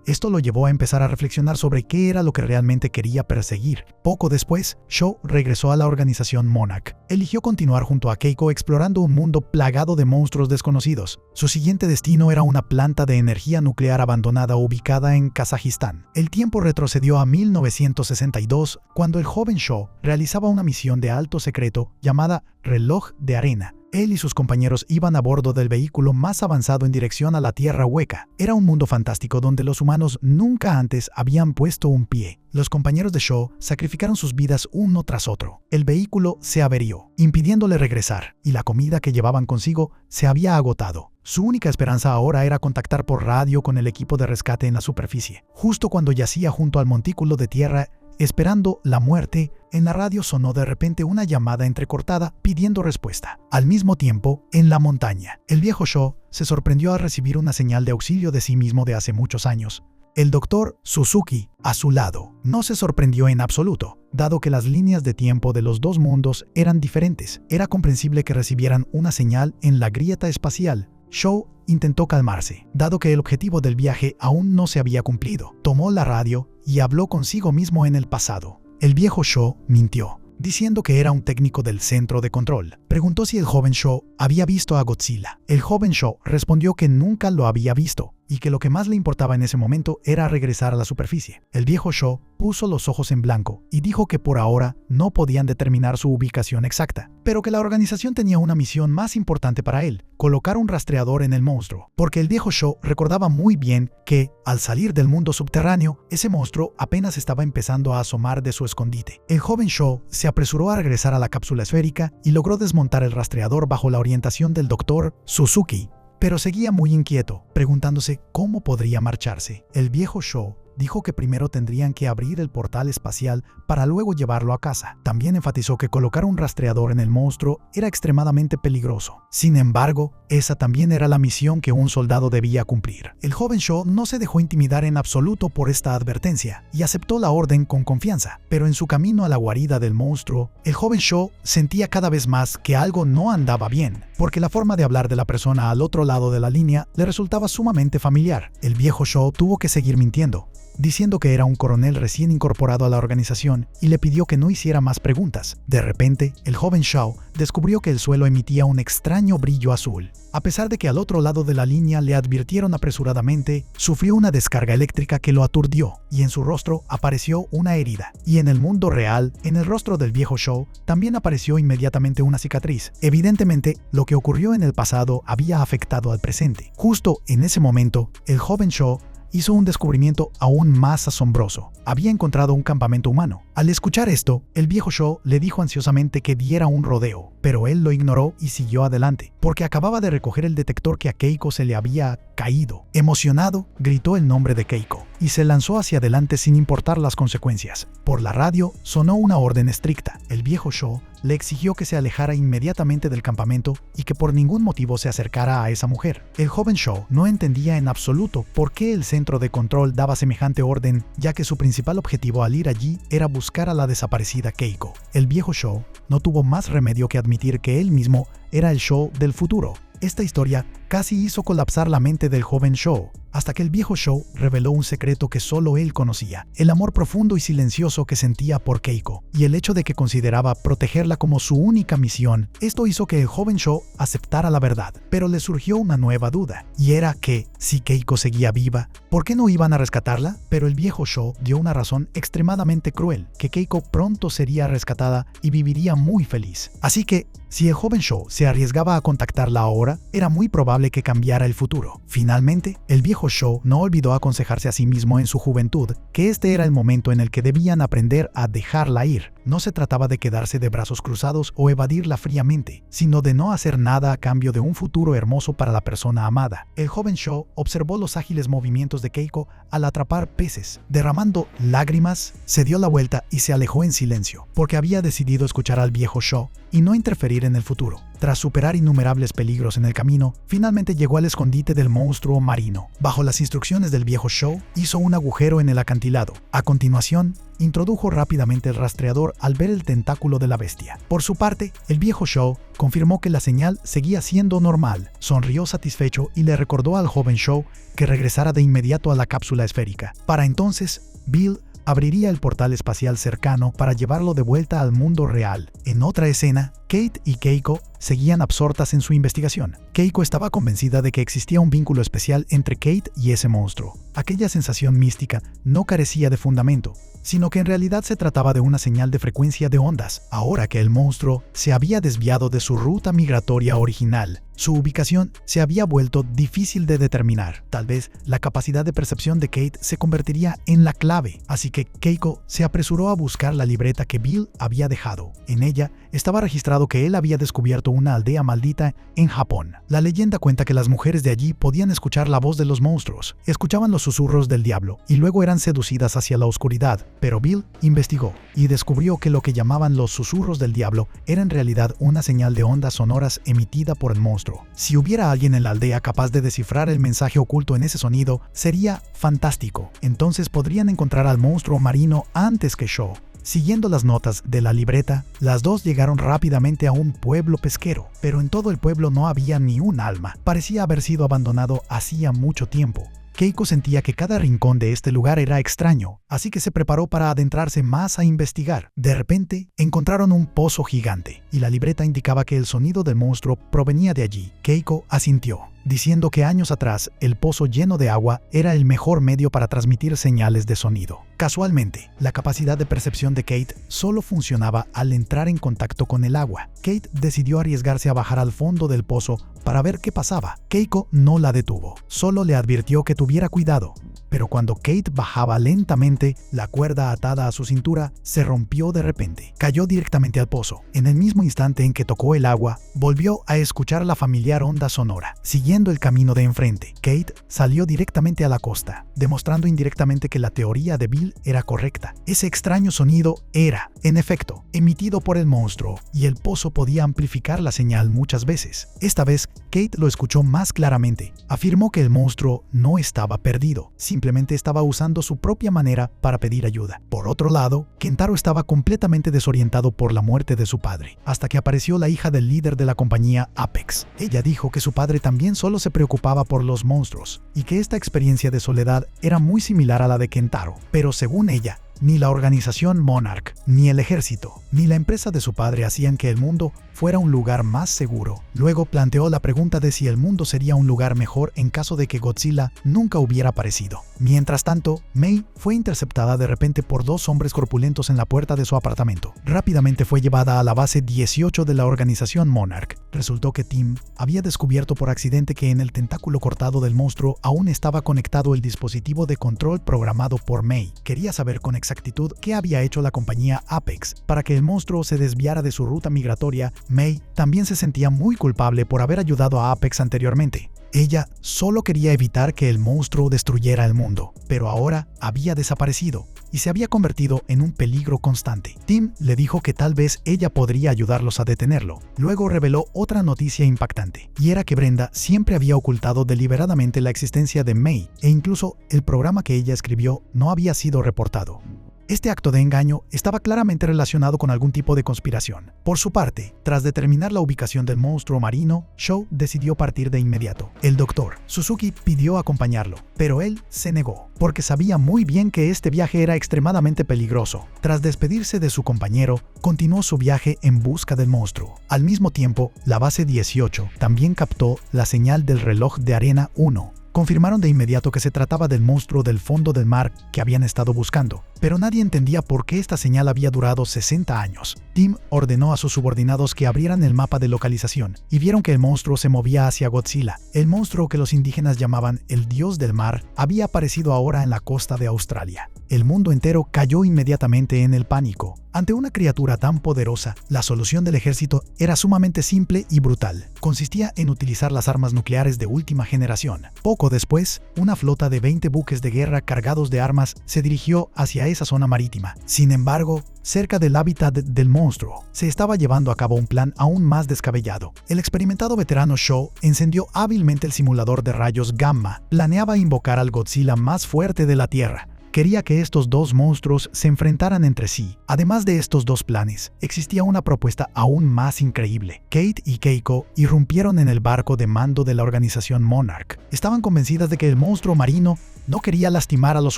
Esto lo llevó a empezar a reflexionar sobre qué era lo que realmente quería perseguir. Poco después, Shaw regresó a la organización Monarch. Eligió continuar junto a Keiko explorando un mundo plagado de monstruos desconocidos. Su siguiente destino era una planta de energía nuclear abandonada ubicada en Kazajistán. El tiempo retrocedió a 1962, cuando el joven Shaw realizaba una misión de alto secreto llamada Reloj de Arena. Él y sus compañeros iban a bordo del vehículo más avanzado en dirección a la Tierra Hueca. Era un mundo fantástico donde los humanos nunca antes habían puesto un pie. Los compañeros de Shaw sacrificaron sus vidas uno tras otro. El vehículo se averió, impidiéndole regresar, y la comida que llevaban consigo se había agotado. Su única esperanza ahora era contactar por radio con el equipo de rescate en la superficie. Justo cuando yacía junto al montículo de tierra, esperando la muerte, en la radio sonó de repente una llamada entrecortada pidiendo respuesta. Al mismo tiempo, en la montaña, el viejo Shaw se sorprendió al recibir una señal de auxilio de sí mismo de hace muchos años. El doctor Suzuki, a su lado, no se sorprendió en absoluto, dado que las líneas de tiempo de los dos mundos eran diferentes. Era comprensible que recibieran una señal en la grieta espacial. Shaw intentó calmarse, dado que el objetivo del viaje aún no se había cumplido. Tomó la radio y habló consigo mismo en el pasado. El viejo Shaw mintió, diciendo que era un técnico del centro de control. Preguntó si el joven Shaw había visto a Godzilla. El joven Shaw respondió que nunca lo había visto y que lo que más le importaba en ese momento era regresar a la superficie. El viejo Shaw puso los ojos en blanco y dijo que por ahora no podían determinar su ubicación exacta, pero que la organización tenía una misión más importante para él: colocar un rastreador en el monstruo, porque el viejo Shaw recordaba muy bien que, al salir del mundo subterráneo, ese monstruo apenas estaba empezando a asomar de su escondite. El joven Shaw se apresuró a regresar a la cápsula esférica y logró desmontar el rastreador bajo la orientación del doctor Suzuki, pero seguía muy inquieto, preguntándose cómo podría marcharse. El viejo Shaw dijo que primero tendrían que abrir el portal espacial para luego llevarlo a casa. También enfatizó que colocar un rastreador en el monstruo era extremadamente peligroso. Sin embargo, esa también era la misión que un soldado debía cumplir. El joven Shaw no se dejó intimidar en absoluto por esta advertencia y aceptó la orden con confianza. Pero en su camino a la guarida del monstruo, el joven Shaw sentía cada vez más que algo no andaba bien, porque la forma de hablar de la persona al otro lado de la línea le resultaba sumamente familiar. El viejo Shaw tuvo que seguir mintiendo, diciendo que era un coronel recién incorporado a la organización y le pidió que no hiciera más preguntas. De repente, el joven Shaw descubrió que el suelo emitía un extraño brillo azul. A pesar de que al otro lado de la línea le advirtieron apresuradamente, sufrió una descarga eléctrica que lo aturdió y en su rostro apareció una herida. Y en el mundo real, en el rostro del viejo Shaw, también apareció inmediatamente una cicatriz. Evidentemente, lo que ocurrió en el pasado había afectado al presente. Justo en ese momento, el joven Shaw hizo un descubrimiento aún más asombroso. Había encontrado un campamento humano. Al escuchar esto, el viejo Shaw le dijo ansiosamente que diera un rodeo, pero él lo ignoró y siguió adelante, porque acababa de recoger el detector que a Keiko se le había caído. Emocionado, gritó el nombre de Keiko y se lanzó hacia adelante sin importar las consecuencias. Por la radio sonó una orden estricta. El viejo Shaw le exigió que se alejara inmediatamente del campamento y que por ningún motivo se acercara a esa mujer. El joven Shaw no entendía en absoluto por qué el centro de control daba semejante orden, ya que su principal objetivo al ir allí era buscar a la desaparecida Keiko. El viejo Shaw no tuvo más remedio que admitir que él mismo era el Shaw del futuro. Esta historia casi hizo colapsar la mente del joven Shaw, hasta que el viejo Shaw reveló un secreto que solo él conocía: el amor profundo y silencioso que sentía por Keiko, y el hecho de que consideraba protegerla como su única misión. Esto hizo que el joven Shaw aceptara la verdad, pero le surgió una nueva duda, y era que, si Keiko seguía viva, ¿por qué no iban a rescatarla? Pero el viejo Shaw dio una razón extremadamente cruel: que Keiko pronto sería rescatada y viviría muy feliz. Así que, si el joven Shaw se arriesgaba a contactarla ahora, era muy probable que cambiara el futuro. Finalmente, el viejo Shaw no olvidó aconsejarse a sí mismo en su juventud que este era el momento en el que debían aprender a dejarla ir. No se trataba de quedarse de brazos cruzados o evadirla fríamente, sino de no hacer nada a cambio de un futuro hermoso para la persona amada. El joven Shaw observó los ágiles movimientos de Keiko al atrapar peces. Derramando lágrimas, se dio la vuelta y se alejó en silencio, porque había decidido escuchar al viejo Shaw y no interferir en el futuro. Tras superar innumerables peligros en el camino, finalmente llegó al escondite del monstruo marino. Bajo las instrucciones del viejo Shaw, hizo un agujero en el acantilado. A continuación, introdujo rápidamente el rastreador al ver el tentáculo de la bestia. Por su parte, el viejo Shaw confirmó que la señal seguía siendo normal. Sonrió satisfecho y le recordó al joven Shaw que regresara de inmediato a la cápsula esférica. Para entonces, Bill abriría el portal espacial cercano para llevarlo de vuelta al mundo real. En otra escena, Kate y Keiko seguían absortas en su investigación. Keiko estaba convencida de que existía un vínculo especial entre Kate y ese monstruo. Aquella sensación mística no carecía de fundamento, sino que en realidad se trataba de una señal de frecuencia de ondas. Ahora que el monstruo se había desviado de su ruta migratoria original, su ubicación se había vuelto difícil de determinar. Tal vez la capacidad de percepción de Kate se convertiría en la clave, así que Keiko se apresuró a buscar la libreta que Bill había dejado. En ella estaba registrado que él había descubierto una aldea maldita en Japón. La leyenda cuenta que las mujeres de allí podían escuchar la voz de los monstruos, escuchaban los susurros del diablo y luego eran seducidas hacia la oscuridad. Pero Bill investigó y descubrió que lo que llamaban los susurros del diablo era en realidad una señal de ondas sonoras emitida por el monstruo. Si hubiera alguien en la aldea capaz de descifrar el mensaje oculto en ese sonido, sería fantástico. Entonces podrían encontrar al monstruo marino antes que Shaw. Siguiendo las notas de la libreta, las dos llegaron rápidamente a un pueblo pesquero, pero en todo el pueblo no había ni un alma. Parecía haber sido abandonado hacía mucho tiempo. Keiko sentía que cada rincón de este lugar era extraño, así que se preparó para adentrarse más a investigar. De repente, encontraron un pozo gigante, y la libreta indicaba que el sonido del monstruo provenía de allí. Keiko asintió, diciendo que años atrás el pozo lleno de agua era el mejor medio para transmitir señales de sonido. Casualmente, la capacidad de percepción de Kate solo funcionaba al entrar en contacto con el agua. Kate decidió arriesgarse a bajar al fondo del pozo para ver qué pasaba. Keiko no la detuvo, solo le advirtió que tuviera cuidado. Pero cuando Kate bajaba lentamente, la cuerda atada a su cintura se rompió de repente. Cayó directamente al pozo. En el mismo instante en que tocó el agua, volvió a escuchar la familiar onda sonora. Siguiendo siguiendo el camino de enfrente. Kate salió directamente a la costa, demostrando indirectamente que la teoría de Bill era correcta. Ese extraño sonido era, en efecto, emitido por el monstruo, y el pozo podía amplificar la señal muchas veces. Esta vez, Kate lo escuchó más claramente. Afirmó que el monstruo no estaba perdido, simplemente estaba usando su propia manera para pedir ayuda. Por otro lado, Kentaro estaba completamente desorientado por la muerte de su padre, hasta que apareció la hija del líder de la compañía Apex. Ella dijo que su padre también solo se preocupaba por los monstruos, y que esta experiencia de soledad era muy similar a la de Kentaro, pero según ella, ni la organización Monarch, ni el ejército, ni la empresa de su padre hacían que el mundo fuera un lugar más seguro. Luego planteó la pregunta de si el mundo sería un lugar mejor en caso de que Godzilla nunca hubiera aparecido. Mientras tanto, Mei fue interceptada de repente por dos hombres corpulentos en la puerta de su apartamento. Rápidamente fue llevada a la base 18 de la organización Monarch. Resultó que Tim había descubierto por accidente que en el tentáculo cortado del monstruo aún estaba conectado el dispositivo de control programado por Mei. Quería saber con exactitud qué había hecho la compañía Apex para que el monstruo se desviara de su ruta migratoria. Mei también se sentía muy culpable por haber ayudado a Apex anteriormente. Ella solo quería evitar que el monstruo destruyera el mundo, pero ahora había desaparecido y se había convertido en un peligro constante. Tim le dijo que tal vez ella podría ayudarlos a detenerlo. Luego reveló otra noticia impactante, y era que Brenda siempre había ocultado deliberadamente la existencia de Mei, e incluso el programa que ella escribió no había sido reportado. Este acto de engaño estaba claramente relacionado con algún tipo de conspiración. Por su parte, tras determinar la ubicación del monstruo marino, Sho decidió partir de inmediato. El doctor Suzuki pidió acompañarlo, pero él se negó, porque sabía muy bien que este viaje era extremadamente peligroso. Tras despedirse de su compañero, continuó su viaje en busca del monstruo. Al mismo tiempo, la base 18 también captó la señal del reloj de arena 1. Confirmaron de inmediato que se trataba del monstruo del fondo del mar que habían estado buscando, pero nadie entendía por qué esta señal había durado 60 años. Tim ordenó a sus subordinados que abrieran el mapa de localización y vieron que el monstruo se movía hacia Godzilla. El monstruo que los indígenas llamaban el dios del mar había aparecido ahora en la costa de Australia. El mundo entero cayó inmediatamente en el pánico. Ante una criatura tan poderosa, la solución del ejército era sumamente simple y brutal. Consistía en utilizar las armas nucleares de última generación. Poco después, una flota de 20 buques de guerra cargados de armas se dirigió hacia esa zona marítima. Sin embargo, cerca del hábitat del monstruo, se estaba llevando a cabo un plan aún más descabellado. El experimentado veterano Sho encendió hábilmente el simulador de rayos gamma. Planeaba invocar al Godzilla más fuerte de la Tierra. Quería que estos dos monstruos se enfrentaran entre sí. Además de estos dos planes, existía una propuesta aún más increíble. Kate y Keiko irrumpieron en el barco de mando de la organización Monarch. Estaban convencidas de que el monstruo marino no quería lastimar a los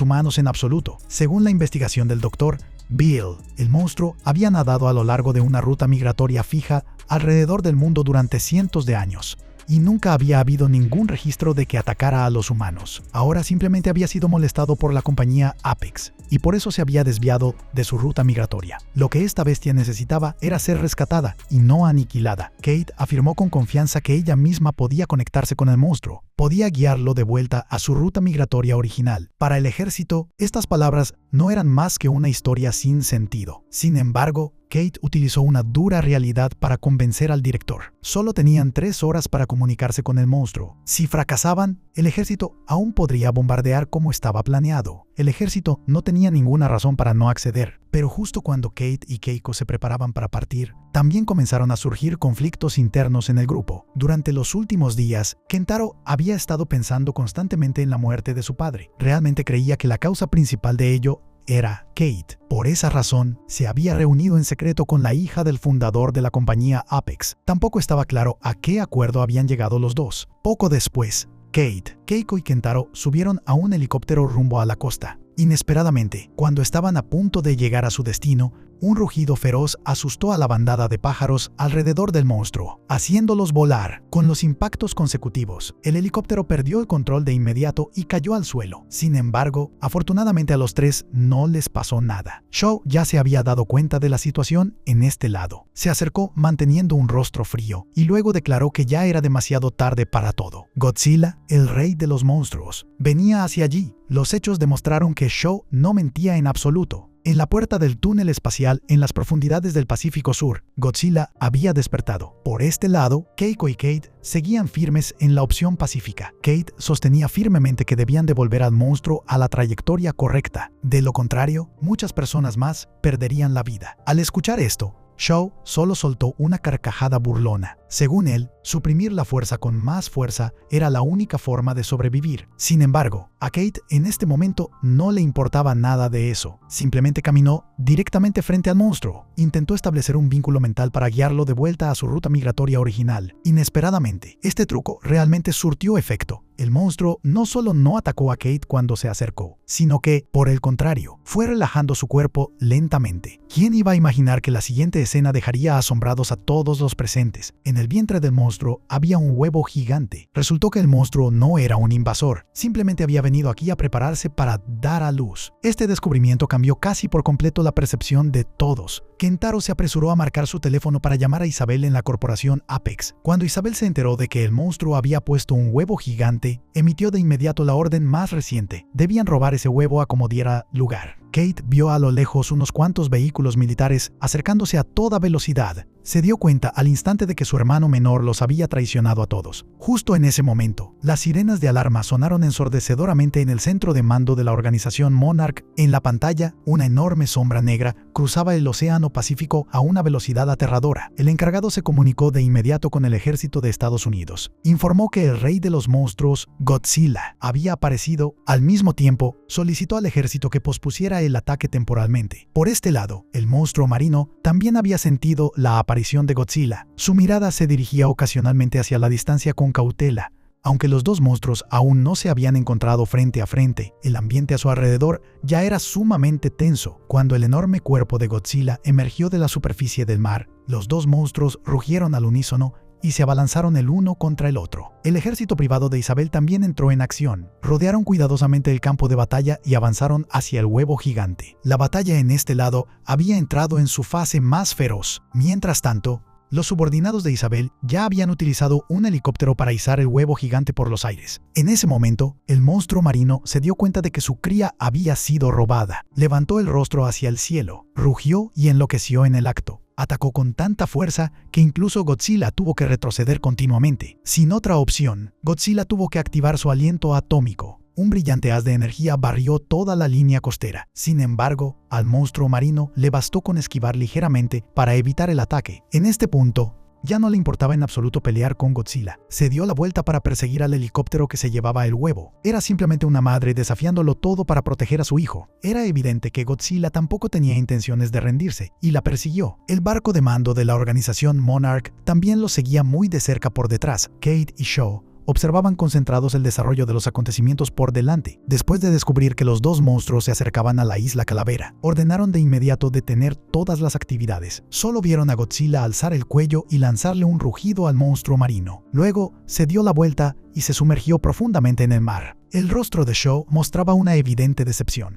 humanos en absoluto. Según la investigación del Dr. Bill, el monstruo había nadado a lo largo de una ruta migratoria fija alrededor del mundo durante cientos de años, y nunca había habido ningún registro de que atacara a los humanos. Ahora simplemente había sido molestado por la compañía Apex, y por eso se había desviado de su ruta migratoria. Lo que esta bestia necesitaba era ser rescatada y no aniquilada. Kate afirmó con confianza que ella misma podía conectarse con el monstruo, podía guiarlo de vuelta a su ruta migratoria original. Para el ejército, estas palabras no eran más que una historia sin sentido. Sin embargo, Kate utilizó una dura realidad para convencer al director. Solo tenían 3 horas para comunicarse con el monstruo. Si fracasaban, el ejército aún podría bombardear como estaba planeado. El ejército no tenía ninguna razón para no acceder. Pero justo cuando Kate y Keiko se preparaban para partir, también comenzaron a surgir conflictos internos en el grupo. Durante los últimos días, Kentaro había estado pensando constantemente en la muerte de su padre. Realmente creía que la causa principal de ello era Kate. Por esa razón, se había reunido en secreto con la hija del fundador de la compañía Apex. Tampoco estaba claro a qué acuerdo habían llegado los dos. Poco después, Kate, Keiko y Kentaro subieron a un helicóptero rumbo a la costa. Inesperadamente, cuando estaban a punto de llegar a su destino, un rugido feroz asustó a la bandada de pájaros alrededor del monstruo, haciéndolos volar. Con los impactos consecutivos, el helicóptero perdió el control de inmediato y cayó al suelo. Sin embargo, afortunadamente a los 3 no les pasó nada. Sho ya se había dado cuenta de la situación en este lado. Se acercó manteniendo un rostro frío y luego declaró que ya era demasiado tarde para todo. Godzilla, el rey de los monstruos, venía hacia allí. Los hechos demostraron que Sho no mentía en absoluto. En la puerta del túnel espacial en las profundidades del Pacífico Sur, Godzilla había despertado. Por este lado, Keiko y Kate seguían firmes en la opción pacífica. Kate sostenía firmemente que debían devolver al monstruo a la trayectoria correcta. De lo contrario, muchas personas más perderían la vida. Al escuchar esto, Shaw solo soltó una carcajada burlona. Según él, suprimir la fuerza con más fuerza era la única forma de sobrevivir. Sin embargo, a Kate en este momento no le importaba nada de eso. Simplemente caminó directamente frente al monstruo. Intentó establecer un vínculo mental para guiarlo de vuelta a su ruta migratoria original. Inesperadamente, este truco realmente surtió efecto. El monstruo no solo no atacó a Kate cuando se acercó, sino que, por el contrario, fue relajando su cuerpo lentamente. ¿Quién iba a imaginar que la siguiente escena dejaría asombrados a todos los presentes? En el vientre del monstruo había un huevo gigante. Resultó que el monstruo no era un invasor, simplemente había venido aquí a prepararse para dar a luz. Este descubrimiento cambió casi por completo la percepción de todos. Kentaro se apresuró a marcar su teléfono para llamar a Isabel en la corporación Apex. Cuando Isabel se enteró de que el monstruo había puesto un huevo gigante, emitió de inmediato la orden más reciente. Debían robar ese huevo a como diera lugar. Kate vio a lo lejos unos cuantos vehículos militares acercándose a toda velocidad. Se dio cuenta al instante de que su hermano menor los había traicionado a todos. Justo en ese momento, las sirenas de alarma sonaron ensordecedoramente en el centro de mando de la organización Monarch. En la pantalla, una enorme sombra negra cruzaba el océano Pacífico a una velocidad aterradora. El encargado se comunicó de inmediato con el ejército de Estados Unidos. Informó que el rey de los monstruos, Godzilla, había aparecido. Al mismo tiempo, solicitó al ejército que pospusiera el ataque temporalmente. Por este lado, el monstruo marino también había sentido la aparición de Godzilla. Su mirada se dirigía ocasionalmente hacia la distancia con cautela. Aunque los dos monstruos aún no se habían encontrado frente a frente, el ambiente a su alrededor ya era sumamente tenso. Cuando el enorme cuerpo de Godzilla emergió de la superficie del mar, los dos monstruos rugieron al unísono y se abalanzaron el uno contra el otro. El ejército privado de Isabel también entró en acción. Rodearon cuidadosamente el campo de batalla y avanzaron hacia el huevo gigante. La batalla en este lado había entrado en su fase más feroz. Mientras tanto, los subordinados de Isabel ya habían utilizado un helicóptero para izar el huevo gigante por los aires. En ese momento, el monstruo marino se dio cuenta de que su cría había sido robada. Levantó el rostro hacia el cielo, rugió y enloqueció en el acto. Atacó con tanta fuerza que incluso Godzilla tuvo que retroceder continuamente. Sin otra opción, Godzilla tuvo que activar su aliento atómico. Un brillante haz de energía barrió toda la línea costera. Sin embargo, al monstruo marino le bastó con esquivar ligeramente para evitar el ataque. En este punto, ya no le importaba en absoluto pelear con Godzilla. Se dio la vuelta para perseguir al helicóptero que se llevaba el huevo. Era simplemente una madre desafiándolo todo para proteger a su hijo. Era evidente que Godzilla tampoco tenía intenciones de rendirse, y la persiguió. El barco de mando de la organización Monarch también lo seguía muy de cerca por detrás. Kate y Shaw observaban concentrados el desarrollo de los acontecimientos por delante. Después de descubrir que los dos monstruos se acercaban a la isla Calavera, ordenaron de inmediato detener todas las actividades. Solo vieron a Godzilla alzar el cuello y lanzarle un rugido al monstruo marino. Luego, se dio la vuelta y se sumergió profundamente en el mar. El rostro de Shaw mostraba una evidente decepción.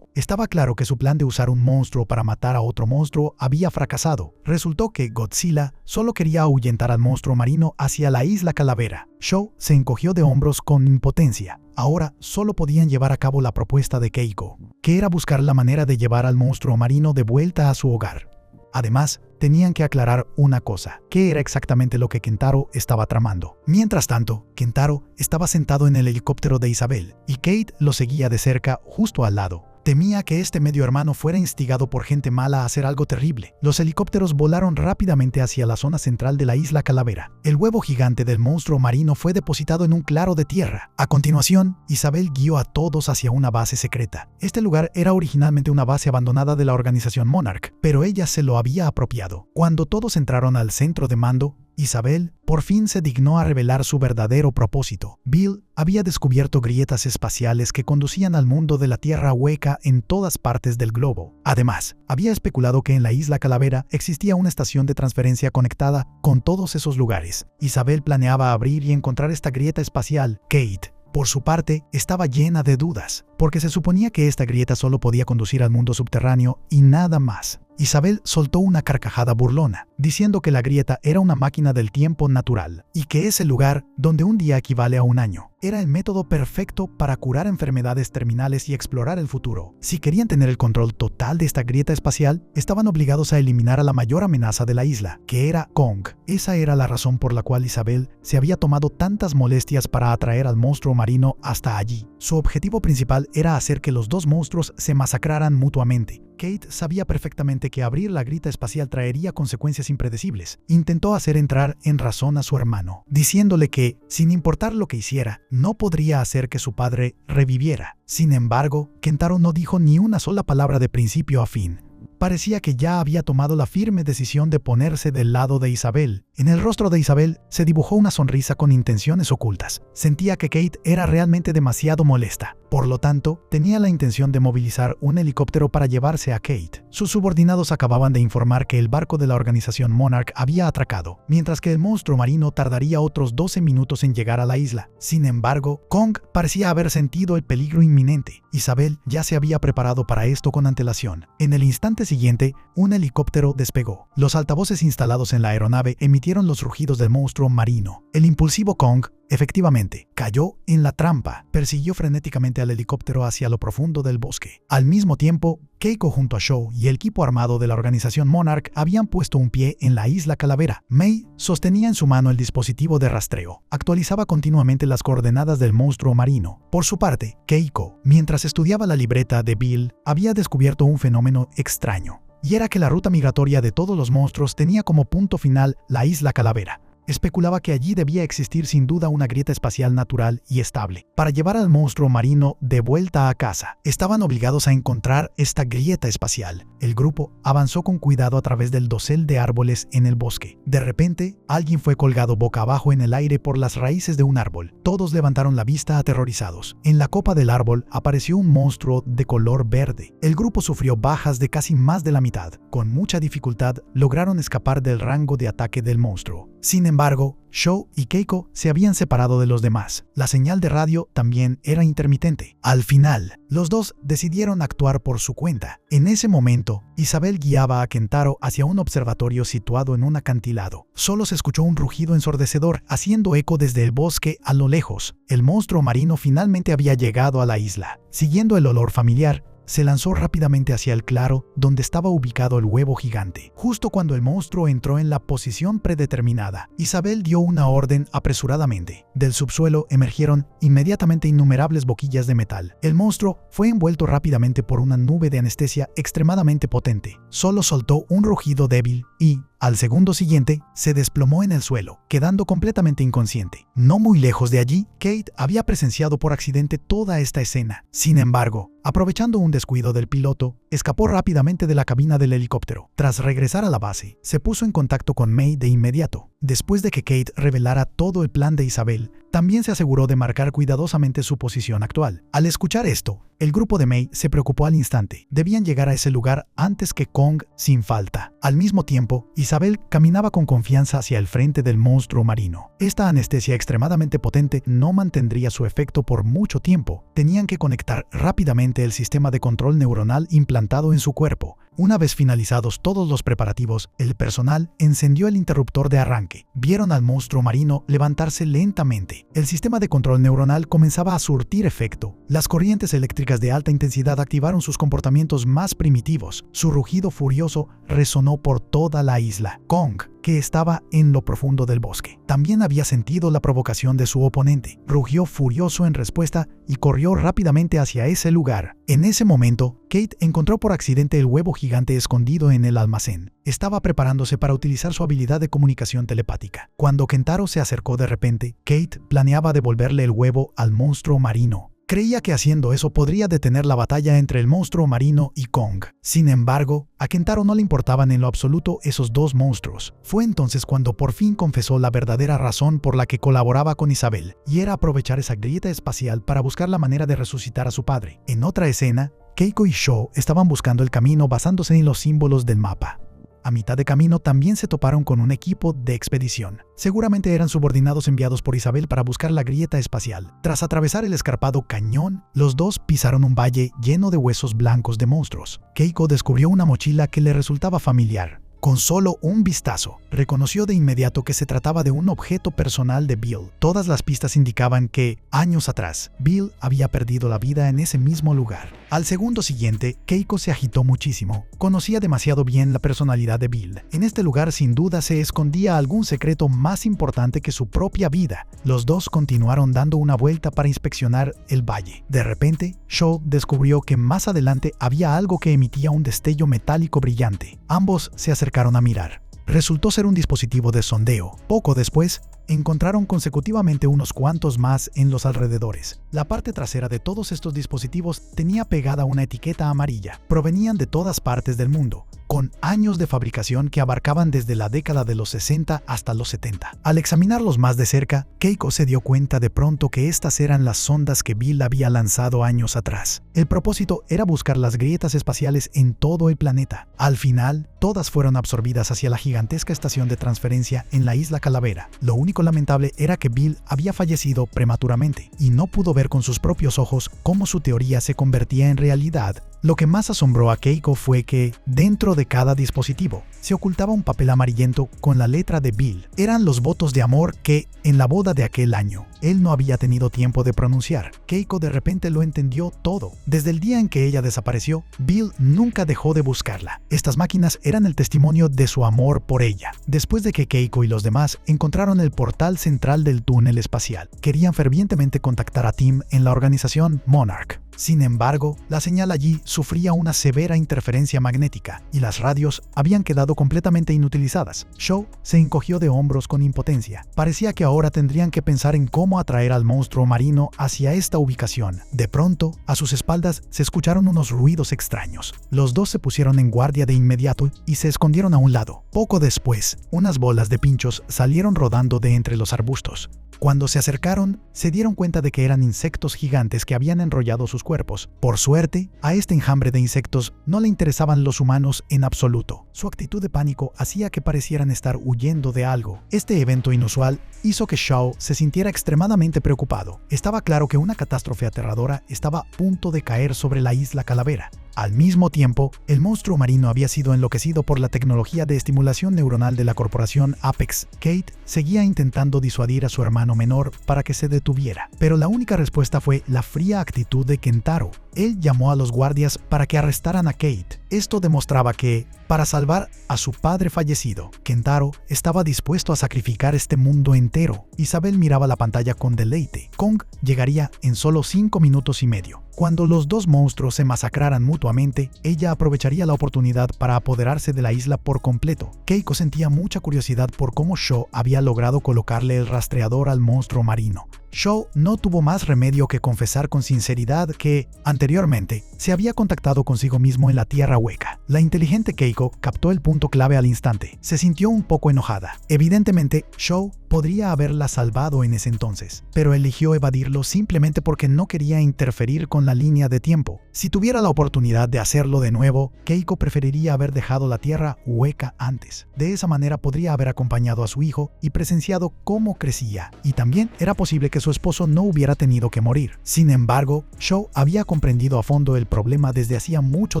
Estaba claro que su plan de usar un monstruo para matar a otro monstruo había fracasado. Resultó que Godzilla solo quería ahuyentar al monstruo marino hacia la isla Calavera. Shaw se encogió de hombros con impotencia. Ahora solo podían llevar a cabo la propuesta de Keiko, que era buscar la manera de llevar al monstruo marino de vuelta a su hogar. Además, tenían que aclarar una cosa: ¿qué era exactamente lo que Kentaro estaba tramando? Mientras tanto, Kentaro estaba sentado en el helicóptero de Isabel, y Kate lo seguía de cerca justo al lado. Temía que este medio hermano fuera instigado por gente mala a hacer algo terrible. Los helicópteros volaron rápidamente hacia la zona central de la isla Calavera. El huevo gigante del monstruo marino fue depositado en un claro de tierra. A continuación, Isabel guió a todos hacia una base secreta. Este lugar era originalmente una base abandonada de la organización Monarch, pero ella se lo había apropiado. Cuando todos entraron al centro de mando, Isabel por fin se dignó a revelar su verdadero propósito. Bill había descubierto grietas espaciales que conducían al mundo de la Tierra hueca en todas partes del globo. Además, había especulado que en la isla Calavera existía una estación de transferencia conectada con todos esos lugares. Isabel planeaba abrir y encontrar esta grieta espacial. Kate, por su parte, estaba llena de dudas, porque se suponía que esta grieta solo podía conducir al mundo subterráneo y nada más. Isabel soltó una carcajada burlona, diciendo que la grieta era una máquina del tiempo natural y que ese lugar, donde un día equivale a un año, era el método perfecto para curar enfermedades terminales y explorar el futuro. Si querían tener el control total de esta grieta espacial, estaban obligados a eliminar a la mayor amenaza de la isla, que era Kong. Esa era la razón por la cual Isabel se había tomado tantas molestias para atraer al monstruo marino hasta allí. Su objetivo principal era hacer que los dos monstruos se masacraran mutuamente. Kate sabía perfectamente que abrir la grieta espacial traería consecuencias impredecibles. Intentó hacer entrar en razón a su hermano, diciéndole que, sin importar lo que hiciera, no podría hacer que su padre reviviera. Sin embargo, Kentaro no dijo ni una sola palabra de principio a fin. Parecía que ya había tomado la firme decisión de ponerse del lado de Isabel. En el rostro de Isabel se dibujó una sonrisa con intenciones ocultas. Sentía que Kate era realmente demasiado molesta. Por lo tanto, tenía la intención de movilizar un helicóptero para llevarse a Kate. Sus subordinados acababan de informar que el barco de la organización Monarch había atracado, mientras que el monstruo marino tardaría otros 12 minutos en llegar a la isla. Sin embargo, Kong parecía haber sentido el peligro inminente. Isabel ya se había preparado para esto con antelación. En el instante siguiente, un helicóptero despegó. Los altavoces instalados en la aeronave emitieron los rugidos del monstruo marino. El impulsivo Kong, efectivamente, cayó en la trampa. Persiguió frenéticamente al helicóptero hacia lo profundo del bosque. Al mismo tiempo, Keiko junto a Shaw y el equipo armado de la organización Monarch habían puesto un pie en la isla Calavera. Mei sostenía en su mano el dispositivo de rastreo. Actualizaba continuamente las coordenadas del monstruo marino. Por su parte, Keiko, mientras estudiaba la libreta de Bill, había descubierto un fenómeno extraño. Y era que la ruta migratoria de todos los monstruos tenía como punto final la isla Calavera. Especulaba que allí debía existir sin duda una grieta espacial natural y estable. Para llevar al monstruo marino de vuelta a casa, estaban obligados a encontrar esta grieta espacial. El grupo avanzó con cuidado a través del dosel de árboles en el bosque. De repente, alguien fue colgado boca abajo en el aire por las raíces de un árbol. Todos levantaron la vista aterrorizados. En la copa del árbol apareció un monstruo de color verde. El grupo sufrió bajas de casi más de la mitad. Con mucha dificultad, lograron escapar del rango de ataque del monstruo. Sin embargo, Shaw y Keiko se habían separado de los demás. La señal de radio también era intermitente. Al final, los dos decidieron actuar por su cuenta. En ese momento, Isabel guiaba a Kentaro hacia un observatorio situado en un acantilado. Solo se escuchó un rugido ensordecedor, haciendo eco desde el bosque a lo lejos. El monstruo marino finalmente había llegado a la isla. Siguiendo el olor familiar, se lanzó rápidamente hacia el claro donde estaba ubicado el huevo gigante. Justo cuando el monstruo entró en la posición predeterminada, Isabel dio una orden apresuradamente. Del subsuelo emergieron inmediatamente innumerables boquillas de metal. El monstruo fue envuelto rápidamente por una nube de anestesia extremadamente potente. Solo soltó un rugido débil y, al segundo siguiente, se desplomó en el suelo, quedando completamente inconsciente. No muy lejos de allí, Kate había presenciado por accidente toda esta escena. Sin embargo, aprovechando un descuido del piloto, escapó rápidamente de la cabina del helicóptero. Tras regresar a la base, se puso en contacto con Mei de inmediato. Después de que Kate revelara todo el plan de Isabel, también se aseguró de marcar cuidadosamente su posición actual. Al escuchar esto, el grupo de Mei se preocupó al instante. Debían llegar a ese lugar antes que Kong sin falta. Al mismo tiempo, Isabel caminaba con confianza hacia el frente del monstruo marino. Esta anestesia extremadamente potente no mantendría su efecto por mucho tiempo. Tenían que conectar rápidamente el sistema de control neuronal implantado en su cuerpo. Una vez finalizados todos los preparativos, el personal encendió el interruptor de arranque. Vieron al monstruo marino levantarse lentamente. El sistema de control neuronal comenzaba a surtir efecto. Las corrientes eléctricas de alta intensidad activaron sus comportamientos más primitivos. Su rugido furioso resonó por toda la isla. Kong, que estaba en lo profundo del bosque, también había sentido la provocación de su oponente. Rugió furioso en respuesta y corrió rápidamente hacia ese lugar. En ese momento, Kate encontró por accidente el huevo gigante escondido en el almacén. Estaba preparándose para utilizar su habilidad de comunicación telepática. Cuando Kentaro se acercó de repente, Kate planeaba devolverle el huevo al monstruo marino. Creía que haciendo eso podría detener la batalla entre el monstruo marino y Kong. Sin embargo, a Kentaro no le importaban en lo absoluto esos dos monstruos. Fue entonces cuando por fin confesó la verdadera razón por la que colaboraba con Isabel, y era aprovechar esa grieta espacial para buscar la manera de resucitar a su padre. En otra escena, Keiko y Shaw estaban buscando el camino basándose en los símbolos del mapa. A mitad de camino también se toparon con un equipo de expedición. Seguramente eran subordinados enviados por Isabel para buscar la grieta espacial. Tras atravesar el escarpado cañón, los dos pisaron un valle lleno de huesos blancos de monstruos. Keiko descubrió una mochila que le resultaba familiar. Con solo un vistazo, reconoció de inmediato que se trataba de un objeto personal de Bill. Todas las pistas indicaban que, años atrás, Bill había perdido la vida en ese mismo lugar. Al segundo siguiente, Keiko se agitó muchísimo. Conocía demasiado bien la personalidad de Bill. En este lugar sin duda se escondía algún secreto más importante que su propia vida. Los dos continuaron dando una vuelta para inspeccionar el valle. De repente, Shaw descubrió que más adelante había algo que emitía un destello metálico brillante. Ambos se acercaron a mirar. Resultó ser un dispositivo de sondeo. Poco después, encontraron consecutivamente unos cuantos más en los alrededores. La parte trasera de todos estos dispositivos tenía pegada una etiqueta amarilla. Provenían de todas partes del mundo, con años de fabricación que abarcaban desde la década de los 60 hasta los 70. Al examinarlos más de cerca, Keiko se dio cuenta de pronto que estas eran las sondas que Bill había lanzado años atrás. El propósito era buscar las grietas espaciales en todo el planeta. Al final, todas fueron absorbidas hacia la gigantesca estación de transferencia en la isla Calavera. Lo único lamentable era que Bill había fallecido prematuramente y no pudo ver con sus propios ojos cómo su teoría se convertía en realidad. Lo que más asombró a Keiko fue que, dentro de cada dispositivo, se ocultaba un papel amarillento con la letra de Bill. Eran los votos de amor que, en la boda de aquel año, él no había tenido tiempo de pronunciar. Keiko de repente lo entendió todo. Desde el día en que ella desapareció, Bill nunca dejó de buscarla. Estas máquinas eran el testimonio de su amor por ella. Después de que Keiko y los demás encontraron el portal central del túnel espacial, querían fervientemente contactar a Tim en la organización Monarch. Sin embargo, la señal allí sufría una severa interferencia magnética y las radios habían quedado completamente inutilizadas. Shaw se encogió de hombros con impotencia. Parecía que ahora tendrían que pensar en cómo atraer al monstruo marino hacia esta ubicación. De pronto, a sus espaldas se escucharon unos ruidos extraños. Los dos se pusieron en guardia de inmediato y se escondieron a un lado. Poco después, unas bolas de pinchos salieron rodando de entre los arbustos. Cuando se acercaron, se dieron cuenta de que eran insectos gigantes que habían enrollado sus cuerpos. Por suerte, a este enjambre de insectos no le interesaban los humanos en absoluto. Su actitud de pánico hacía que parecieran estar huyendo de algo. Este evento inusual hizo que Shaw se sintiera extremadamente preocupado. Estaba claro que una catástrofe aterradora estaba a punto de caer sobre la isla Calavera. Al mismo tiempo, el monstruo marino había sido enloquecido por la tecnología de estimulación neuronal de la corporación Apex. Kate seguía intentando disuadir a su hermano menor para que se detuviera, pero la única respuesta fue la fría actitud de Kentaro. Él llamó a los guardias para que arrestaran a Kate. Esto demostraba que, para salvar a su padre fallecido, Kentaro estaba dispuesto a sacrificar este mundo entero. Isabel miraba la pantalla con deleite. Kong llegaría en solo 5 minutos y medio. Cuando los dos monstruos se masacraran mutuamente, ella aprovecharía la oportunidad para apoderarse de la isla por completo. Keiko sentía mucha curiosidad por cómo Shaw había logrado colocarle el rastreador al monstruo marino. Shaw no tuvo más remedio que confesar con sinceridad que, anteriormente, se había contactado consigo mismo en la Tierra Hueca. La inteligente Keiko captó el punto clave al instante. Se sintió un poco enojada. Evidentemente, Shaw podría haberla salvado en ese entonces, pero eligió evadirlo simplemente porque no quería interferir con la línea de tiempo. Si tuviera la oportunidad de hacerlo de nuevo, Keiko preferiría haber dejado la Tierra Hueca antes. De esa manera podría haber acompañado a su hijo y presenciado cómo crecía, y también era posible que su esposo no hubiera tenido que morir. Sin embargo, Shaw había comprendido a fondo el problema desde hacía mucho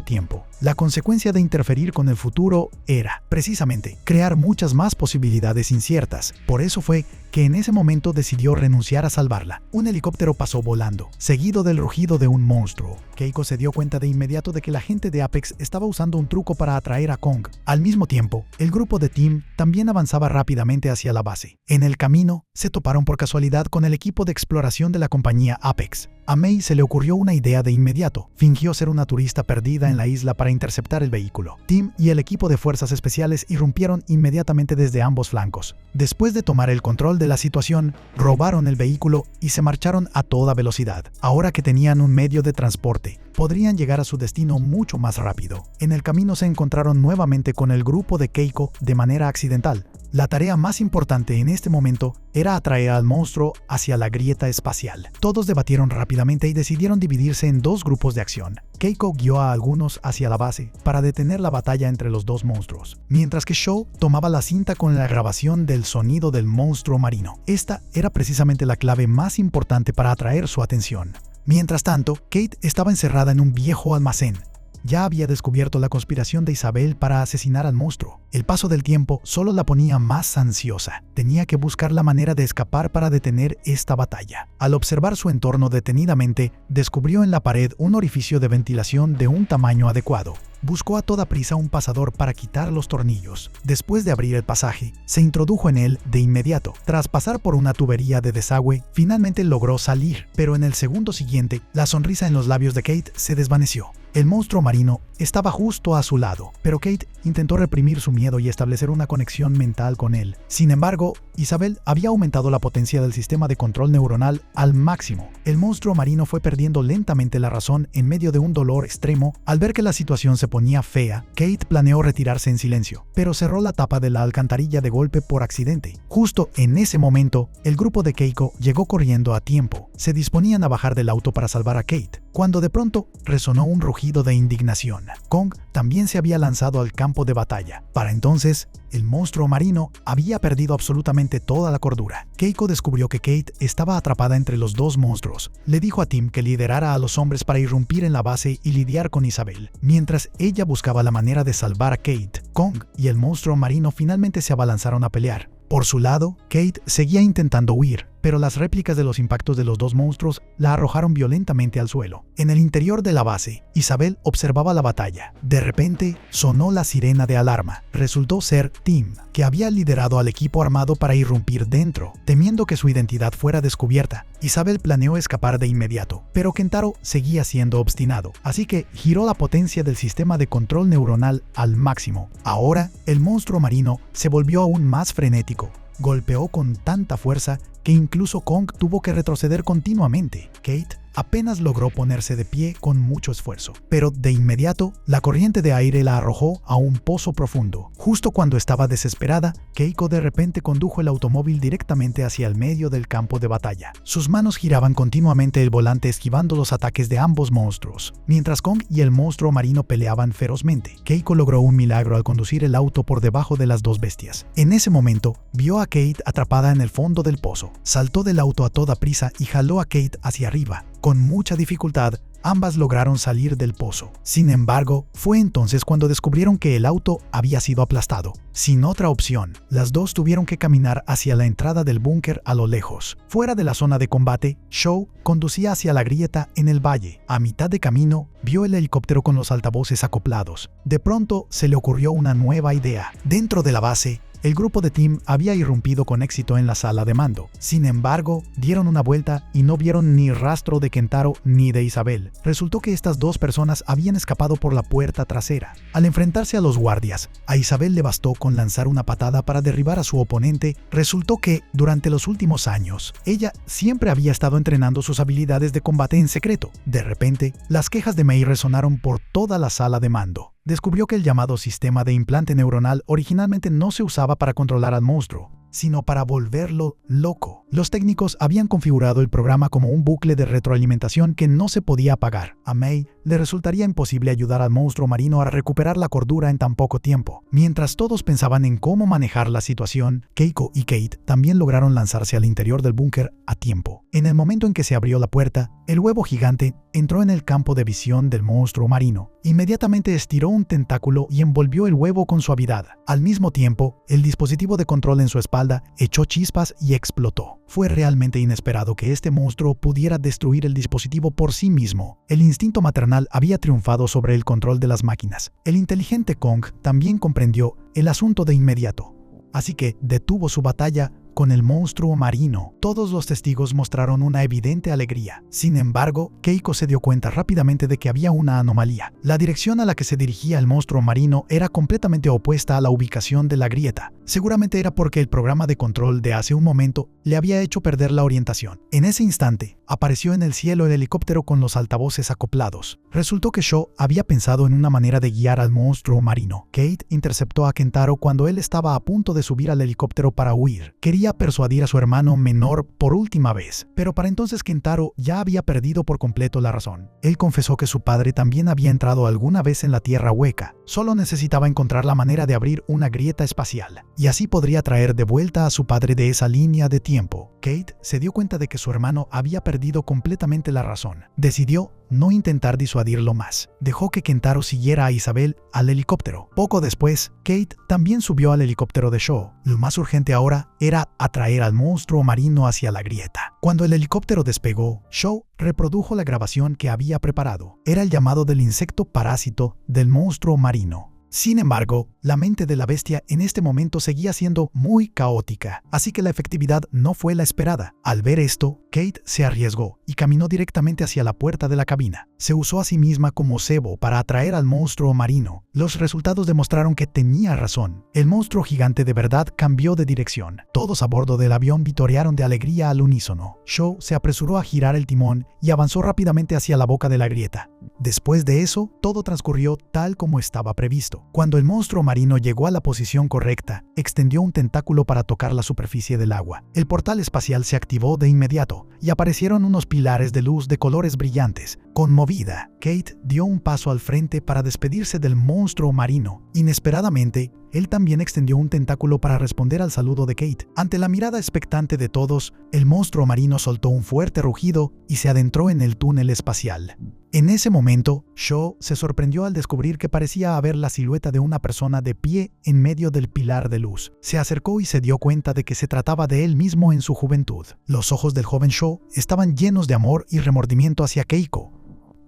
tiempo. La consecuencia de interferir con el futuro era, precisamente, crear muchas más posibilidades inciertas. Por eso fue que en ese momento decidió renunciar a salvarla. Un helicóptero pasó volando, seguido del rugido de un monstruo. Keiko se dio cuenta de inmediato de que la gente de Apex estaba usando un truco para atraer a Kong. Al mismo tiempo, el grupo de Tim también avanzaba rápidamente hacia la base. En el camino, se toparon por casualidad con el equipo de exploración de la compañía Apex. A May se le ocurrió una idea de inmediato. Fingió ser una turista perdida en la isla para interceptar el vehículo. Tim y el equipo de fuerzas especiales irrumpieron inmediatamente desde ambos flancos. Después de tomar el control de la situación, robaron el vehículo y se marcharon a toda velocidad. Ahora que tenían un medio de transporte, podrían llegar a su destino mucho más rápido. En el camino se encontraron nuevamente con el grupo de Keiko de manera accidental. La tarea más importante en este momento era atraer al monstruo hacia la grieta espacial. Todos debatieron rápidamente y decidieron dividirse en dos grupos de acción. Keiko guió a algunos hacia la base para detener la batalla entre los dos monstruos, mientras que Shou tomaba la cinta con la grabación del sonido del monstruo marino. Esta era precisamente la clave más importante para atraer su atención. Mientras tanto, Kate estaba encerrada en un viejo almacén. Ya había descubierto la conspiración de Isabel para asesinar al monstruo. El paso del tiempo solo la ponía más ansiosa. Tenía que buscar la manera de escapar para detener esta batalla. Al observar su entorno detenidamente, descubrió en la pared un orificio de ventilación de un tamaño adecuado. Buscó a toda prisa un pasador para quitar los tornillos. Después de abrir el pasaje, se introdujo en él de inmediato. Tras pasar por una tubería de desagüe, finalmente logró salir, pero en el segundo siguiente, la sonrisa en los labios de Kate se desvaneció. El monstruo marino estaba justo a su lado, pero Kate intentó reprimir su miedo y establecer una conexión mental con él. Sin embargo, Isabel había aumentado la potencia del sistema de control neuronal al máximo. El monstruo marino fue perdiendo lentamente la razón en medio de un dolor extremo. Al ver que la situación se ponía fea, Kate planeó retirarse en silencio, pero cerró la tapa de la alcantarilla de golpe por accidente. Justo en ese momento, el grupo de Keiko llegó corriendo a tiempo. Se disponían a bajar del auto para salvar a Kate, cuando de pronto resonó un rugido de indignación. Kong también se había lanzado al campo de batalla. Para entonces, el monstruo marino había perdido absolutamente toda la cordura. Keiko descubrió que Kate estaba atrapada entre los dos monstruos. Le dijo a Tim que liderara a los hombres para irrumpir en la base y lidiar con Isabel. Mientras ella buscaba la manera de salvar a Kate, Kong y el monstruo marino finalmente se abalanzaron a pelear. Por su lado, Kate seguía intentando huir, pero las réplicas de los impactos de los dos monstruos la arrojaron violentamente al suelo. En el interior de la base, Isabel observaba la batalla. De repente, sonó la sirena de alarma. Resultó ser Tim, que había liderado al equipo armado para irrumpir dentro. Temiendo que su identidad fuera descubierta, Isabel planeó escapar de inmediato, pero Kentaro seguía siendo obstinado, así que giró la potencia del sistema de control neuronal al máximo. Ahora, el monstruo marino se volvió aún más frenético. Golpeó con tanta fuerza que incluso Kong tuvo que retroceder continuamente. Kate apenas logró ponerse de pie con mucho esfuerzo, pero de inmediato la corriente de aire la arrojó a un pozo profundo. Justo cuando estaba desesperada, Keiko de repente condujo el automóvil directamente hacia el medio del campo de batalla. Sus manos giraban continuamente el volante esquivando los ataques de ambos monstruos. Mientras Kong y el monstruo marino peleaban ferozmente, Keiko logró un milagro al conducir el auto por debajo de las dos bestias. En ese momento, vio a Kate atrapada en el fondo del pozo. Saltó del auto a toda prisa y jaló a Kate hacia arriba. Con mucha dificultad, ambas lograron salir del pozo. Sin embargo, fue entonces cuando descubrieron que el auto había sido aplastado. Sin otra opción, las dos tuvieron que caminar hacia la entrada del búnker a lo lejos. Fuera de la zona de combate, Shou conducía hacia la grieta en el valle. A mitad de camino, vio el helicóptero con los altavoces acoplados. De pronto, se le ocurrió una nueva idea. Dentro de la base, el grupo de Tim había irrumpido con éxito en la sala de mando. Sin embargo, dieron una vuelta y no vieron ni rastro de Kentaro ni de Isabel. Resultó que estas dos personas habían escapado por la puerta trasera. Al enfrentarse a los guardias, a Isabel le bastó con lanzar una patada para derribar a su oponente. Resultó que, durante los últimos años, ella siempre había estado entrenando sus habilidades de combate en secreto. De repente, las quejas de Mei resonaron por toda la sala de mando. Descubrió que el llamado sistema de implante neuronal originalmente no se usaba para controlar al monstruo, sino para volverlo loco. Los técnicos habían configurado el programa como un bucle de retroalimentación que no se podía apagar. A Mei le resultaría imposible ayudar al monstruo marino a recuperar la cordura en tan poco tiempo. Mientras todos pensaban en cómo manejar la situación, Keiko y Kate también lograron lanzarse al interior del búnker a tiempo. En el momento en que se abrió la puerta, el huevo gigante entró en el campo de visión del monstruo marino. Inmediatamente estiró un tentáculo y envolvió el huevo con suavidad. Al mismo tiempo, el dispositivo de control en su espalda echó chispas y explotó. Fue realmente inesperado que este monstruo pudiera destruir el dispositivo por sí mismo. El instinto maternal había triunfado sobre el control de las máquinas. El inteligente Kong también comprendió el asunto de inmediato. Así que detuvo su batalla con el monstruo marino. Todos los testigos mostraron una evidente alegría. Sin embargo, Keiko se dio cuenta rápidamente de que había una anomalía. La dirección a la que se dirigía el monstruo marino era completamente opuesta a la ubicación de la grieta. Seguramente era porque el programa de control de hace un momento le había hecho perder la orientación. En ese instante, apareció en el cielo el helicóptero con los altavoces acoplados. Resultó que Shaw había pensado en una manera de guiar al monstruo marino. Kate interceptó a Kentaro cuando él estaba a punto de subir al helicóptero para huir. Quería persuadir a su hermano menor por última vez, pero para entonces Kentaro ya había perdido por completo la razón. Él confesó que su padre también había entrado alguna vez en la Tierra hueca. Solo necesitaba encontrar la manera de abrir una grieta espacial, y así podría traer de vuelta a su padre de esa línea de tiempo. Kate se dio cuenta de que su hermano había perdido completamente la razón. Decidió no intentar disuadirlo más. Dejó que Kentaro siguiera a Isabel al helicóptero. Poco después, Kate también subió al helicóptero de Shaw. Lo más urgente ahora era atraer al monstruo marino hacia la grieta. Cuando el helicóptero despegó, Shaw reprodujo la grabación que había preparado. Era el llamado del insecto parásito del monstruo marino. Sin embargo, la mente de la bestia en este momento seguía siendo muy caótica, así que la efectividad no fue la esperada. Al ver esto, Kate se arriesgó y caminó directamente hacia la puerta de la cabina. Se usó a sí misma como cebo para atraer al monstruo marino. Los resultados demostraron que tenía razón. El monstruo gigante de verdad cambió de dirección. Todos a bordo del avión vitorearon de alegría al unísono. Shaw se apresuró a girar el timón y avanzó rápidamente hacia la boca de la grieta. Después de eso, todo transcurrió tal como estaba previsto. Cuando el monstruo marino llegó a la posición correcta, extendió un tentáculo para tocar la superficie del agua. El portal espacial se activó de inmediato y aparecieron unos pilares de luz de colores brillantes. Conmovida, Kate dio un paso al frente para despedirse del monstruo marino. Inesperadamente, él también extendió un tentáculo para responder al saludo de Kate. Ante la mirada expectante de todos, el monstruo marino soltó un fuerte rugido y se adentró en el túnel espacial. En ese momento, Shaw se sorprendió al descubrir que parecía haber la silueta de una persona de pie en medio del pilar de luz. Se acercó y se dio cuenta de que se trataba de él mismo en su juventud. Los ojos del joven Shaw estaban llenos de amor y remordimiento hacia Keiko.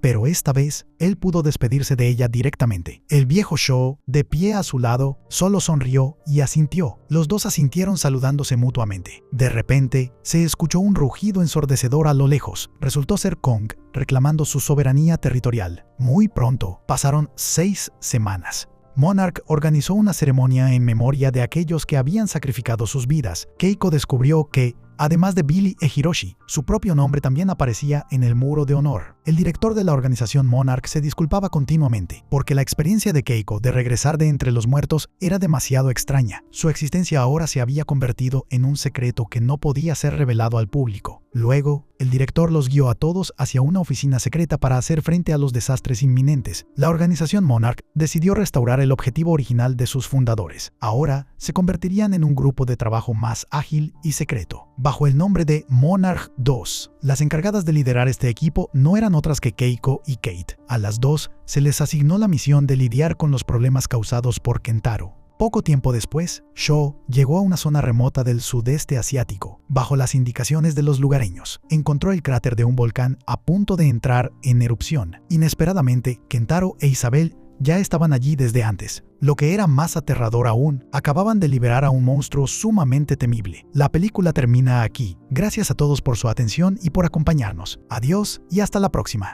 Pero esta vez, él pudo despedirse de ella directamente. El viejo Shaw, de pie a su lado, solo sonrió y asintió. Los dos asintieron saludándose mutuamente. De repente, se escuchó un rugido ensordecedor a lo lejos. Resultó ser Kong, reclamando su soberanía territorial. Muy pronto, pasaron 6 semanas. Monarch organizó una ceremonia en memoria de aquellos que habían sacrificado sus vidas. Keiko descubrió que, además de Billy e Hiroshi, su propio nombre también aparecía en el muro de honor. El director de la organización Monarch se disculpaba continuamente, porque la experiencia de Keiko de regresar de entre los muertos era demasiado extraña. Su existencia ahora se había convertido en un secreto que no podía ser revelado al público. Luego, el director los guió a todos hacia una oficina secreta para hacer frente a los desastres inminentes. La organización Monarch decidió restaurar el objetivo original de sus fundadores. Ahora, se convertirían en un grupo de trabajo más ágil y secreto, bajo el nombre de Monarch 2. Las encargadas de liderar este equipo no eran otras que Keiko y Kate. A las dos se les asignó la misión de lidiar con los problemas causados por Kentaro. Poco tiempo después, Shaw llegó a una zona remota del sudeste asiático. Bajo las indicaciones de los lugareños, encontró el cráter de un volcán a punto de entrar en erupción. Inesperadamente, Kentaro e Isabel ya estaban allí desde antes. Lo que era más aterrador aún, acababan de liberar a un monstruo sumamente temible. La película termina aquí. Gracias a todos por su atención y por acompañarnos. Adiós y hasta la próxima.